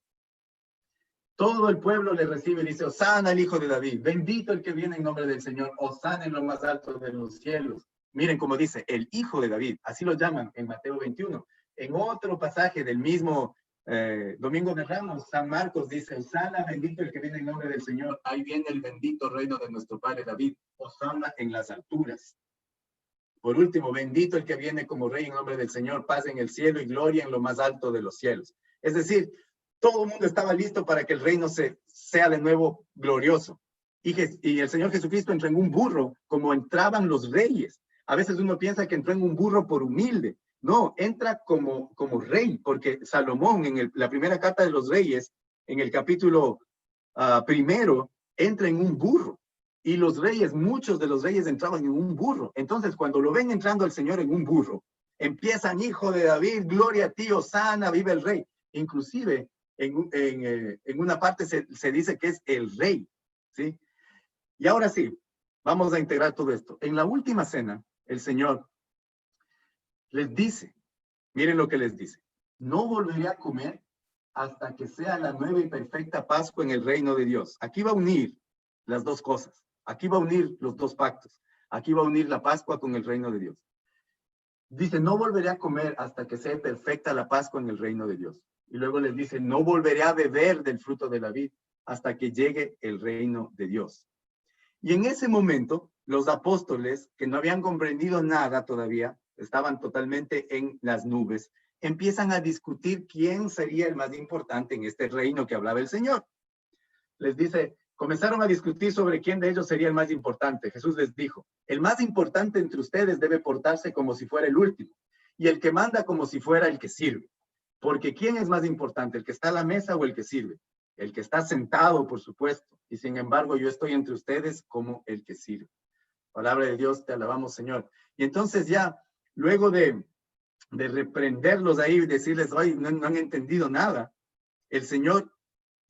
todo el pueblo le recibe y dice: Hosana al Hijo de David, bendito el que viene en nombre del Señor, Hosana en lo más alto de los cielos. Miren cómo dice, el Hijo de David, así lo llaman en Mateo 21. En otro pasaje del mismo Domingo de Ramos, San Marcos dice: Hosana, bendito el que viene en nombre del Señor, ahí viene el bendito reino de nuestro Padre David, Hosana en las alturas. Por último, bendito el que viene como rey en nombre del Señor, paz en el cielo y gloria en lo más alto de los cielos. Es decir, todo el mundo estaba listo para que el reino sea de nuevo glorioso. Y el Señor Jesucristo entró en un burro, como entraban los reyes. A veces uno piensa que entró en un burro por humilde. No, entra como rey, porque Salomón en la primera carta de los reyes, en el capítulo 1, entra en un burro. Y los reyes, muchos de los reyes entraban en un burro. Entonces, cuando lo ven entrando al Señor en un burro, empiezan: Hijo de David, gloria a ti, Hosana, vive el rey. Inclusive, en una parte se dice que es el rey, ¿sí? Y ahora sí, vamos a integrar todo esto. En la última cena, el Señor les dice, miren lo que les dice: no volveré a comer hasta que sea la nueva y perfecta Pascua en el reino de Dios. Aquí va a unir las dos cosas. Aquí va a unir los dos pactos. Aquí va a unir la Pascua con el reino de Dios. Dice: no volveré a comer hasta que sea perfecta la Pascua en el reino de Dios. Y luego les dice: no volveré a beber del fruto de la vid hasta que llegue el reino de Dios. Y en ese momento, los apóstoles, que no habían comprendido nada todavía, estaban totalmente en las nubes, empiezan a discutir quién sería el más importante en este reino que hablaba el Señor. Les dice, comenzaron a discutir sobre quién de ellos sería el más importante. Jesús les dijo: el más importante entre ustedes debe portarse como si fuera el último, y el que manda como si fuera el que sirve. Porque ¿quién es más importante, el que está a la mesa o el que sirve? El que está sentado, por supuesto. Y sin embargo, yo estoy entre ustedes como el que sirve. Palabra de Dios, te alabamos, Señor. Y entonces ya, luego de reprenderlos ahí y decirles: ay, no han entendido nada, el Señor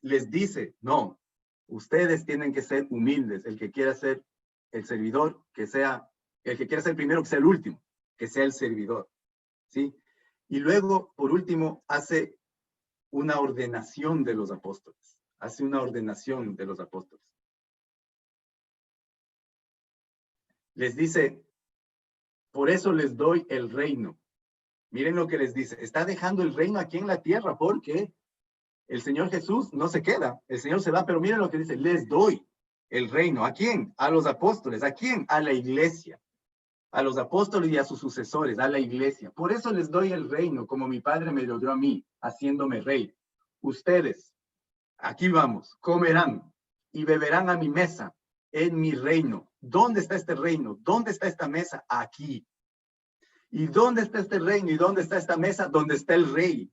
les dice: no, ustedes tienen que ser humildes. El que quiera ser el servidor, que sea El que quiera ser primero, que sea el último, que sea el servidor, ¿sí? Y luego, por último, hace una ordenación de los apóstoles. Hace una ordenación de los apóstoles. Les dice, por eso les doy el reino. Miren lo que les dice. Está dejando el reino aquí en la tierra porque el Señor Jesús no se queda. El Señor se va, pero miren lo que dice. Les doy el reino. ¿A quién? A los apóstoles. ¿A quién? A la iglesia. A los apóstoles y a sus sucesores, a la iglesia. Por eso les doy el reino, como mi Padre me lo dio a mí, haciéndome rey. Ustedes, aquí vamos, comerán y beberán a mi mesa en mi reino. ¿Dónde está este reino? ¿Dónde está esta mesa? Aquí. ¿Y dónde está este reino? ¿Y dónde está esta mesa? ¿Dónde está el rey?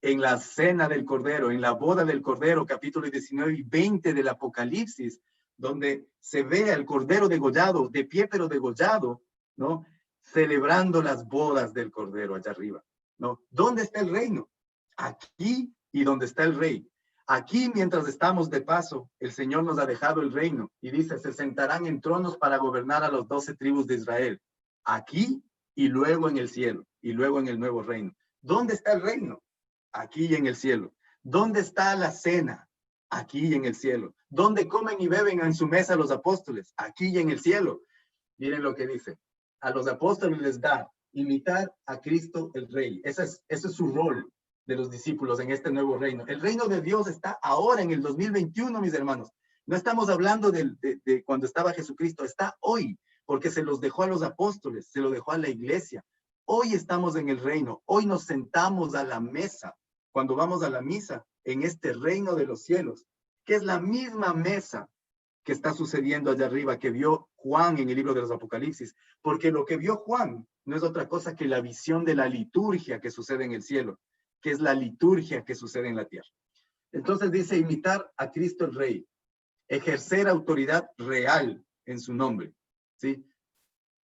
En la cena del Cordero, en la boda del Cordero, capítulo 19 y 20 del Apocalipsis, donde se ve al Cordero degollado, de pie pero degollado, ¿no? Celebrando las bodas del Cordero allá arriba, ¿no? ¿Dónde está el reino? Aquí y donde está el rey. Aquí, mientras estamos de paso, el Señor nos ha dejado el reino y dice, se sentarán en tronos para gobernar a los 12 tribus de Israel. Aquí y luego en el cielo y luego en el nuevo reino. ¿Dónde está el reino? Aquí y en el cielo. ¿Dónde está la cena? Aquí y en el cielo. ¿Dónde comen y beben en su mesa los apóstoles? Aquí y en el cielo. Miren lo que dice. A los apóstoles les da imitar a Cristo el Rey. Ese es su rol de los discípulos en este nuevo reino. El reino de Dios está ahora en el 2021, mis hermanos. No estamos hablando de cuando estaba Jesucristo, está hoy, porque se los dejó a los apóstoles, se lo dejó a la iglesia. Hoy estamos en el reino, hoy nos sentamos a la mesa, cuando vamos a la misa, en este reino de los cielos, que es la misma mesa que está sucediendo allá arriba, que vio Juan en el libro de los Apocalipsis, porque lo que vio Juan no es otra cosa que la visión de la liturgia que sucede en el cielo, que es la liturgia que sucede en la tierra. Entonces dice, imitar a Cristo el Rey, ejercer autoridad real en su nombre, ¿sí?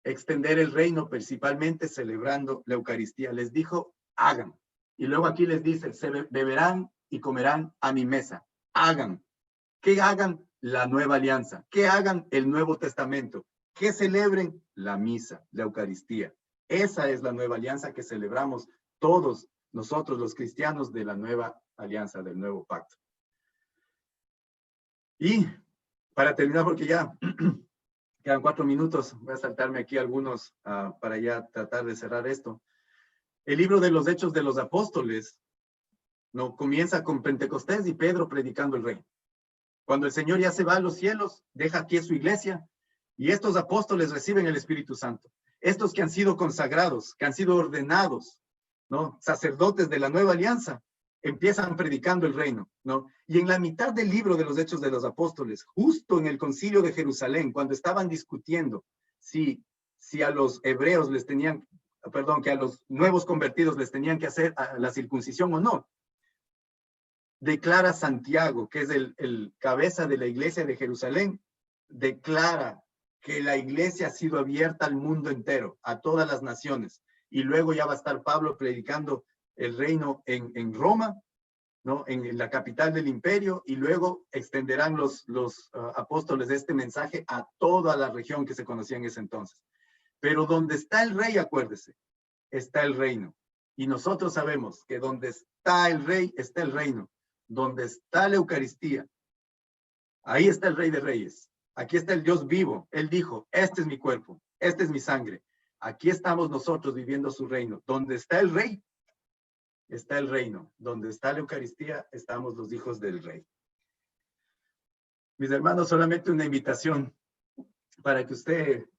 Extender el reino principalmente celebrando la Eucaristía. Les dijo, hagan. Y luego aquí les dice, se beberán y comerán a mi mesa. Hagan. ¿Qué hagan? La nueva alianza. ¿Qué hagan? El Nuevo Testamento. ¿Qué celebren? La misa, la Eucaristía. Esa es la nueva alianza que celebramos todos nosotros los cristianos de la nueva alianza, del nuevo pacto. Y para terminar, porque ya quedan 4 minutos, voy a saltarme aquí algunos para ya tratar de cerrar esto. El libro de los Hechos de los Apóstoles no comienza con Pentecostés y Pedro predicando el reino. Cuando el Señor ya se va a los cielos, deja aquí a su iglesia y estos apóstoles reciben el Espíritu Santo. Estos que han sido consagrados, que han sido ordenados, ¿no? Sacerdotes de la nueva alianza, empiezan predicando el reino, ¿no? Y en la mitad del libro de los Hechos de los Apóstoles, justo en el concilio de Jerusalén, cuando estaban discutiendo si a los hebreos les tenían, perdón, que a los nuevos convertidos les tenían que hacer la circuncisión o no, declara Santiago, que es el cabeza de la iglesia de Jerusalén, declara que la iglesia ha sido abierta al mundo entero, a todas las naciones. Y luego ya va a estar Pablo predicando el reino en Roma, ¿no? En la capital del imperio, y luego extenderán los apóstoles de este mensaje a toda la región que se conocía en ese entonces. Pero donde está el rey, acuérdese, está el reino. Y nosotros sabemos que donde está el rey, está el reino. Donde está la Eucaristía, ahí está el Rey de Reyes. Aquí está el Dios vivo. Él dijo, este es mi cuerpo, esta es mi sangre. Aquí estamos nosotros viviendo su reino. Donde está el Rey, está el reino. Donde está la Eucaristía, estamos los hijos del Rey. Mis hermanos, solamente una invitación para que usted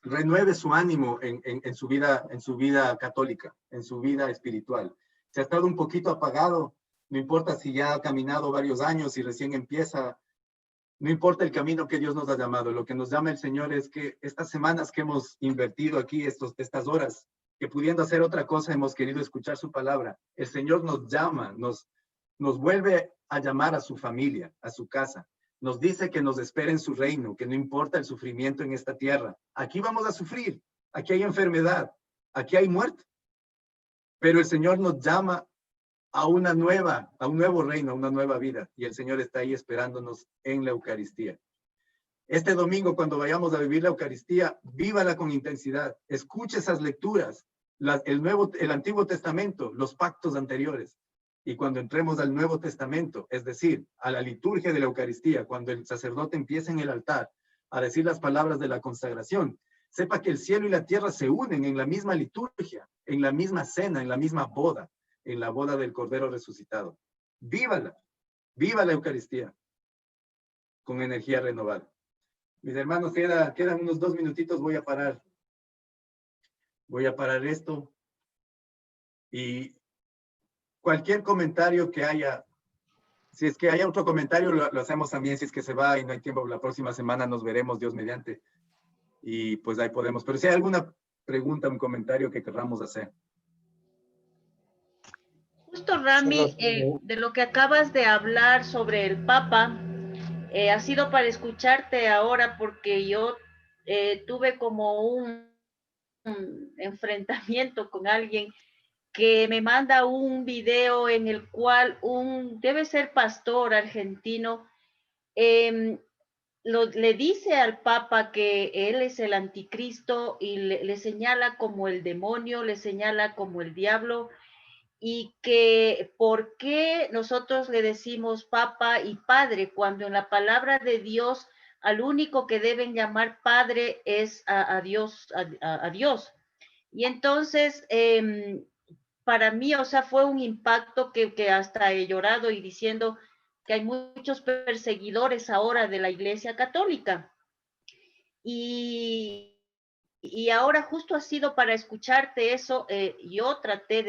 renueve su ánimo en su vida católica, en su vida espiritual. Si ha estado un poquito apagado, no importa si ya ha caminado varios años y recién empieza, no importa el camino que Dios nos ha llamado. Lo que nos llama el Señor es que estas semanas que hemos invertido aquí, estas horas, que pudiendo hacer otra cosa hemos querido escuchar su palabra, el Señor nos llama, nos vuelve a llamar a su familia, a su casa. Nos dice que nos espera en su reino, que no importa el sufrimiento en esta tierra. Aquí vamos a sufrir, aquí hay enfermedad, aquí hay muerte. Pero el Señor nos llama a un nuevo reino, a una nueva vida. Y el Señor está ahí esperándonos en la Eucaristía. Este domingo, cuando vayamos a vivir la Eucaristía, vívala con intensidad. Escuche esas lecturas, el Antiguo Testamento, los pactos anteriores. Y cuando entremos al Nuevo Testamento, es decir, a la liturgia de la Eucaristía, cuando el sacerdote empiece en el altar a decir las palabras de la consagración, sepa que el cielo y la tierra se unen en la misma liturgia, en la misma cena, en la misma boda, en la boda del Cordero resucitado. Vívala, viva la Eucaristía con energía renovada. Mis hermanos, quedan unos 2 minutitos, voy a parar esto. Y cualquier comentario que haya, si es que haya otro comentario, lo hacemos también, si es que se va y no hay tiempo, la próxima semana nos veremos, Dios mediante. Y pues ahí podemos. Pero si hay alguna pregunta, un comentario que querramos hacer. Justo, Rami, de lo que acabas de hablar sobre el Papa, ha sido para escucharte ahora porque yo tuve como un enfrentamiento con alguien que me manda un video en el cual debe ser pastor argentino, le dice al Papa que él es el anticristo y le señala como el demonio, le señala como el diablo, y que por qué nosotros le decimos Papa y Padre cuando en la palabra de Dios al único que deben llamar Padre es a Dios, a Dios. Y entonces, para mí, o sea, fue un impacto que hasta he llorado y diciendo que hay muchos perseguidores ahora de la Iglesia Católica. Y ahora justo ha sido para escucharte eso, yo traté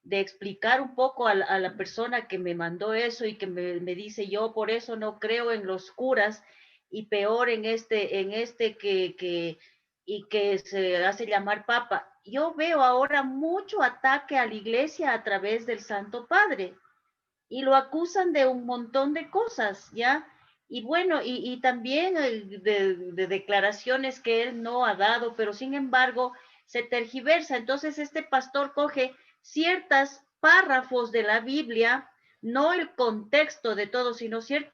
de explicar un poco a la persona que me mandó eso y que me dice, yo por eso no creo en los curas y peor en este que se hace llamar Papa. Yo veo ahora mucho ataque a la Iglesia a través del Santo Padre y lo acusan de un montón de cosas, ¿ya? Y bueno, y también de declaraciones que él no ha dado, pero sin embargo se tergiversa. Entonces este pastor coge ciertos párrafos de la Biblia, no el contexto de todo, sino ciertos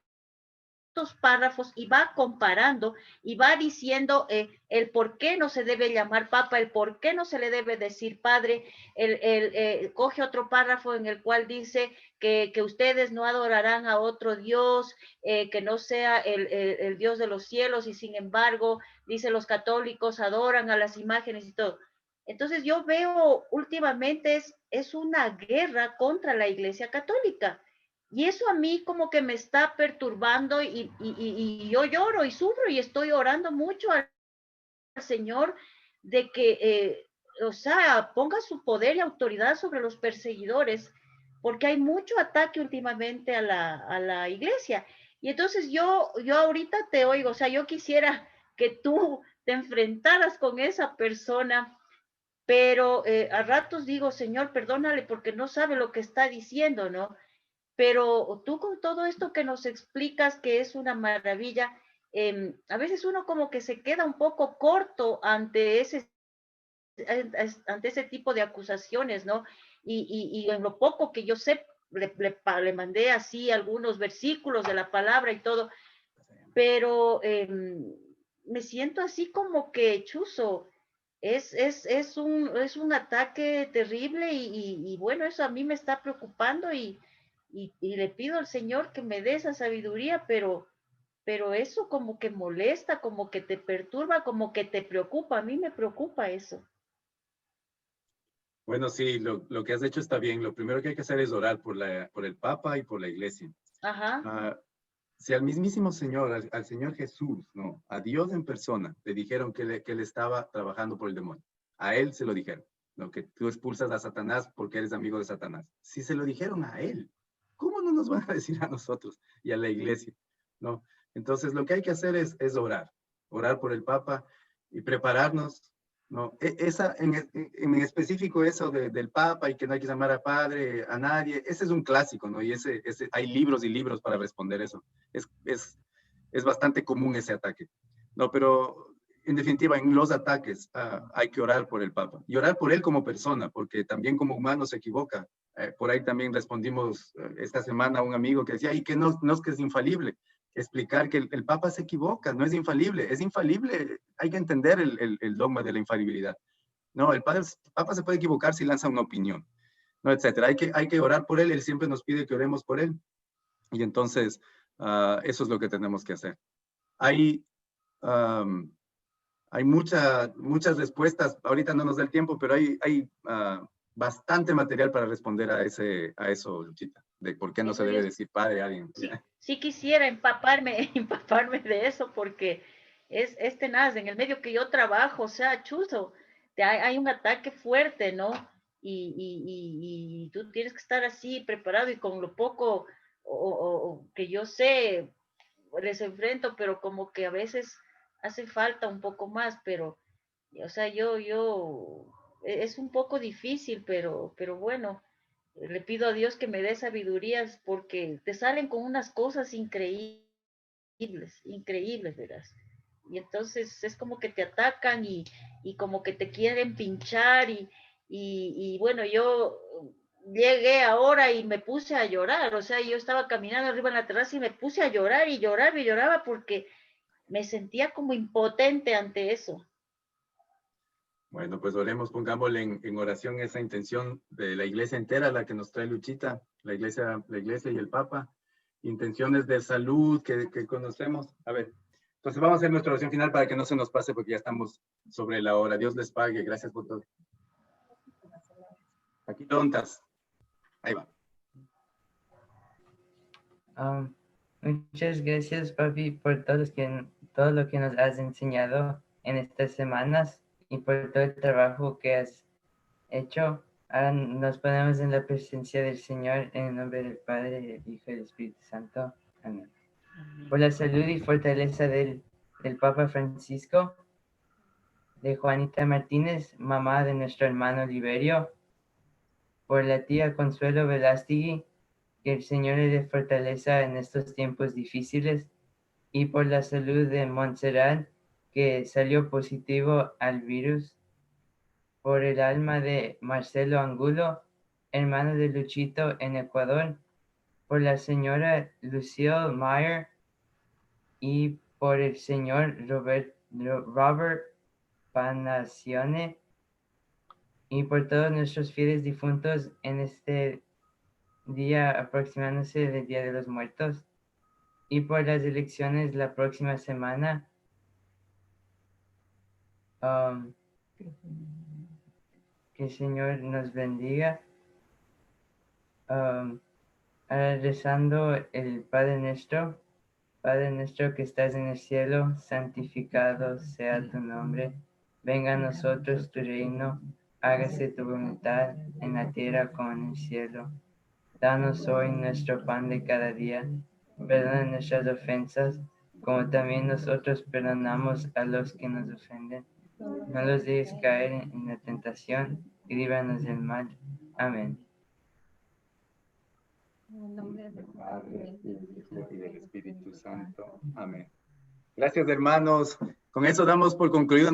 párrafos y va comparando y va diciendo el por qué no se debe llamar Papa, el por qué no se le debe decir Padre, coge otro párrafo en el cual dice que ustedes no adorarán a otro Dios, que no sea el Dios de los cielos, y sin embargo, dice los católicos adoran a las imágenes y todo. Entonces yo veo últimamente es una guerra contra la Iglesia Católica. Y eso a mí como que me está perturbando y yo lloro y sufro y estoy orando mucho al Señor de que, o sea, ponga su poder y autoridad sobre los perseguidores, porque hay mucho ataque últimamente a la iglesia. Y entonces yo ahorita te oigo, o sea, yo quisiera que tú te enfrentaras con esa persona, pero a ratos digo, Señor, perdónale porque no sabe lo que está diciendo, ¿no? Pero tú con todo esto que nos explicas, que es una maravilla, a veces uno como que se queda un poco corto ante ese tipo de acusaciones, ¿no? Y en lo poco que yo sé, le mandé así algunos versículos de la palabra y todo, pero me siento así como que chuzo. Es un ataque terrible y bueno, eso a mí me está preocupando y le pido al Señor que me dé esa sabiduría, pero eso como que molesta, como que te perturba, como que te preocupa. A mí me preocupa eso. Bueno, sí, lo que has hecho está bien. Lo primero que hay que hacer es orar por el Papa y por la Iglesia. Ajá. Si al mismísimo Señor, al Señor Jesús, ¿no? A Dios en persona, le dijeron que él estaba trabajando por el demonio. A él se lo dijeron, ¿no? Que tú expulsas a Satanás porque eres amigo de Satanás. Si se lo dijeron a él, ¿cómo no nos van a decir a nosotros y a la Iglesia, ¿no? Entonces, lo que hay que hacer es orar por el Papa y prepararnos, ¿no? En específico eso del Papa y que no hay que llamar a Padre a nadie, ese es un clásico, ¿no? Y hay libros y libros para responder eso. Es bastante común ese ataque, ¿no? Pero en definitiva, en los ataques hay que orar por el Papa y orar por él como persona, porque también como humano se equivoca. Por ahí también respondimos esta semana a un amigo que decía, y que no es que es infalible. explicar que el Papa se equivoca, no es infalible, hay que entender el dogma de la infalibilidad. No, el Papa se puede equivocar si lanza una opinión, no, etcétera. Hay que orar por él, él siempre nos pide que oremos por él, y entonces eso es lo que tenemos que hacer. Hay muchas respuestas, ahorita no nos da el tiempo, pero hay bastante material para responder a eso, Luchita, de por qué no se debe decir padre a alguien. Sí quisiera empaparme de eso, porque es tenaz, en el medio que yo trabajo, o sea, chuzo, hay un ataque fuerte, ¿no? Y tú tienes que estar así preparado, y con lo poco que yo sé, les enfrento, pero como que a veces hace falta un poco más, pero, o sea, es un poco difícil, pero bueno, le pido a Dios que me dé sabidurías, porque te salen con unas cosas increíbles, verás. Y entonces es como que te atacan y como que te quieren pinchar y bueno, yo llegué ahora y me puse a llorar, o sea, yo estaba caminando arriba en la terraza y me puse a llorar y lloraba porque me sentía como impotente ante eso. Bueno, pues oremos, pongámosle en oración esa intención de la iglesia entera, la que nos trae Luchita, la iglesia y el Papa, intenciones de salud que conocemos. A ver, entonces vamos a hacer nuestra oración final para que no se nos pase, porque ya estamos sobre la hora. Dios les pague, gracias por todo. Aquí tontas. Ahí va. Muchas gracias, papi, por todo lo que nos has enseñado en estas semanas y por todo el trabajo que has hecho. Ahora nos ponemos en la presencia del Señor, en el nombre del Padre, del Hijo y del Espíritu Santo. Amén. Por la salud y fortaleza del Papa Francisco, de Juanita Martínez, mamá de nuestro hermano Liberio, por la tía Consuelo Velástegui, que el Señor le dé fortaleza en estos tiempos difíciles, y por la salud de Montserrat, que salió positivo al virus, por el alma de Marcelo Angulo, hermano de Luchito en Ecuador, por la señora Lucille Meyer y por el señor Robert Panacione, y por todos nuestros fieles difuntos en este día aproximándose del Día de los Muertos, y por las elecciones la próxima semana. Que el Señor nos bendiga. Rezando el Padre nuestro que estás en el cielo, santificado sea tu nombre. Venga a nosotros tu reino, hágase tu voluntad en la tierra como en el cielo. Danos hoy nuestro pan de cada día. Perdona nuestras ofensas, como también nosotros perdonamos a los que nos ofenden. No los dejes caer en la tentación y líbranos del mal. Amén. En nombre del Padre, del Hijo y del Espíritu Santo. Amén. Gracias, hermanos. Con eso damos por concluido